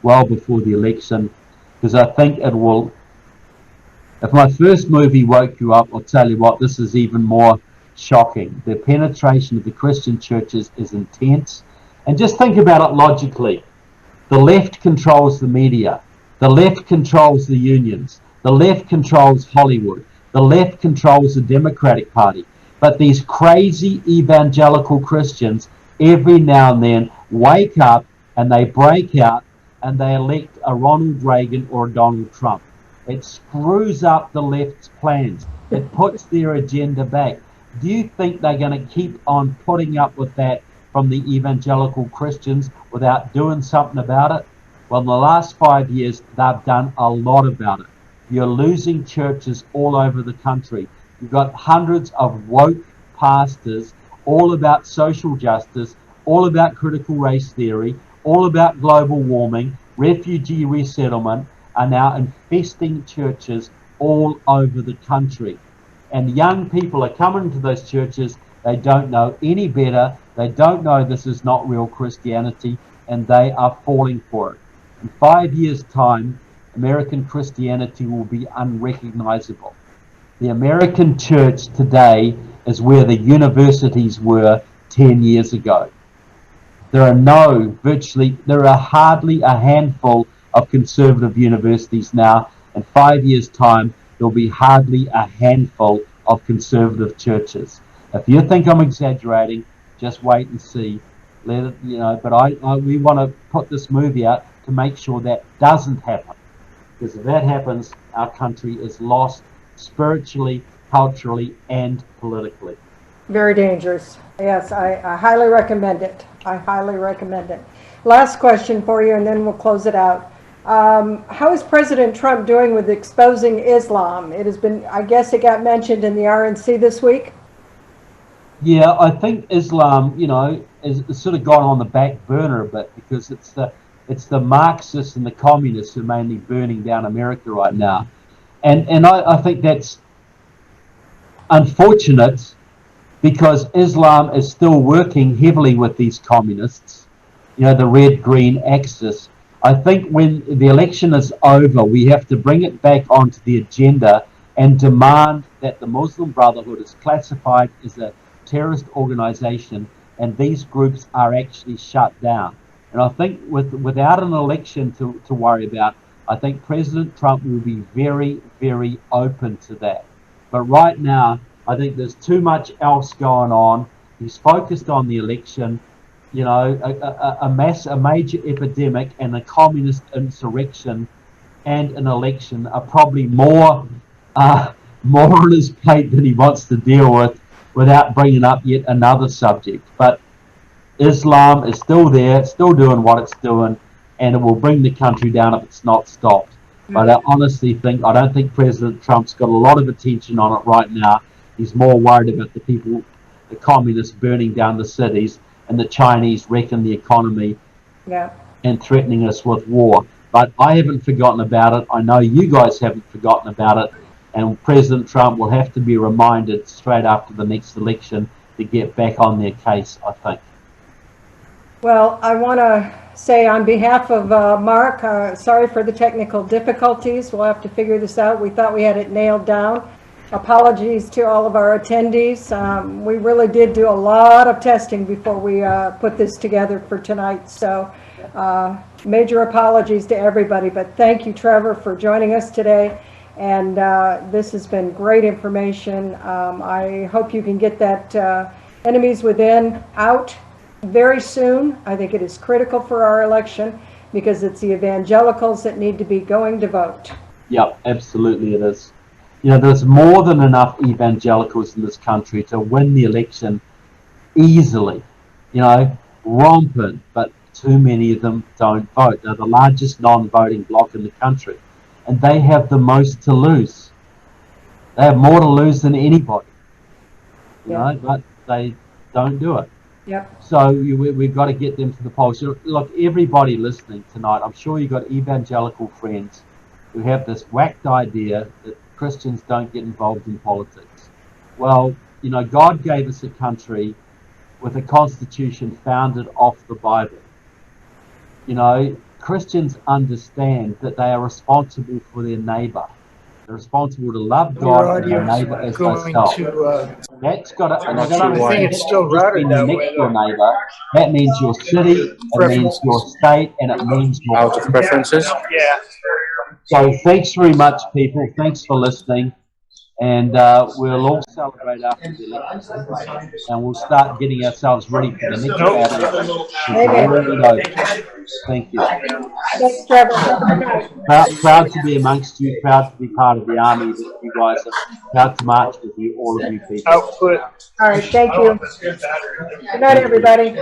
well before the election, because I think it will. If my first movie woke you up, I'll tell you what, this is even more shocking. The penetration of the Christian churches is intense. And just think about it logically. The left controls the media. The left controls the unions. The left controls Hollywood. The left controls the Democratic Party. But these crazy evangelical Christians every now and then wake up and they break out and they elect a Ronald Reagan or a Donald Trump. It screws up the left's plans. It puts their agenda back. Do you think they're going to keep on putting up with that from the evangelical Christians without doing something about it? Well, in the last 5 years, they've done a lot about it. You're losing churches all over the country. You've got hundreds of woke pastors, all about social justice, all about critical race theory, all about global warming, refugee resettlement, are now infesting churches all over the country. And young people are coming to those churches. They don't know any better. They don't know this is not real Christianity, and they are falling for it. In 5 years' time, American Christianity will be unrecognizable. The American church today is where the universities were 10 years ago. There are hardly a handful of conservative universities now. In 5 years' time, there'll be hardly a handful of conservative churches. If you think I'm exaggerating, just wait and see. But we want to put this movie out to make sure that doesn't happen. Because if that happens, our country is lost spiritually, culturally, and politically. Very dangerous. Yes, I highly recommend it. I highly recommend it. Last question for you, and then we'll close it out. How is President Trump doing with exposing Islam? It has been, I guess it got mentioned in the RNC this week. Yeah, I think Islam, is sort of gone on the back burner a bit because it's the It's the Marxists and the communists who are mainly burning down America right now. And I think that's unfortunate, because Islam is still working heavily with these communists, the red-green axis. I think when the election is over, we have to bring it back onto the agenda and demand that the Muslim Brotherhood is classified as a terrorist organization, and these groups are actually shut down. And I think without an election to worry about, I think President Trump will be very, very open to that. But right now, I think there's too much else going on. He's focused on the election. A major epidemic and a communist insurrection and an election are probably more on his plate than he wants to deal with, without bringing up yet another subject. But Islam is still there, still doing what it's doing, and it will bring the country down if it's not stopped. But I honestly think, I don't think President Trump's got a lot of attention on it right now. He's more worried about the people, the communists burning down the cities, and the Chinese wrecking the economy, and threatening us with war. But I haven't forgotten about it. I know you guys haven't forgotten about it. And President Trump will have to be reminded straight after the next election to get back on their case, I think. Well, I want to say on behalf of Mark, sorry for the technical difficulties. We'll have to figure this out. We thought we had it nailed down. Apologies to all of our attendees. We really did do a lot of testing before we put this together for tonight. So major apologies to everybody. But thank you, Trevor, for joining us today. And this has been great information. I hope you can get that Enemies Within out very soon. I think it is critical for our election, because it's the evangelicals that need to be going to vote. Yep, absolutely it is. There's more than enough evangelicals in this country to win the election easily, rampant, but too many of them don't vote. They're the largest non-voting bloc in the country, and they have the most to lose. They have more to lose than anybody, but they don't do it. Yep. So we've got to get them to the polls. Look, everybody listening tonight, I'm sure you've got evangelical friends who have this whacked idea that Christians don't get involved in politics. Well, God gave us a country with a constitution founded off the Bible. Christians understand that they are responsible for their neighbor. They're responsible to love God and their neighbor as themselves. That's got to, and it's still routed that way. Next door neighbor. That means your city, it means your state, and it means your out of preferences. Yeah. So thanks very much, people. Thanks for listening. And we'll all celebrate after the election, and we'll start getting ourselves ready for the next battle. Thank you. Thanks, Trevor. Proud to be amongst you, proud to be part of the army that you guys are, proud to march with you, all of you people. Output. All right, thank you. Good night, everybody.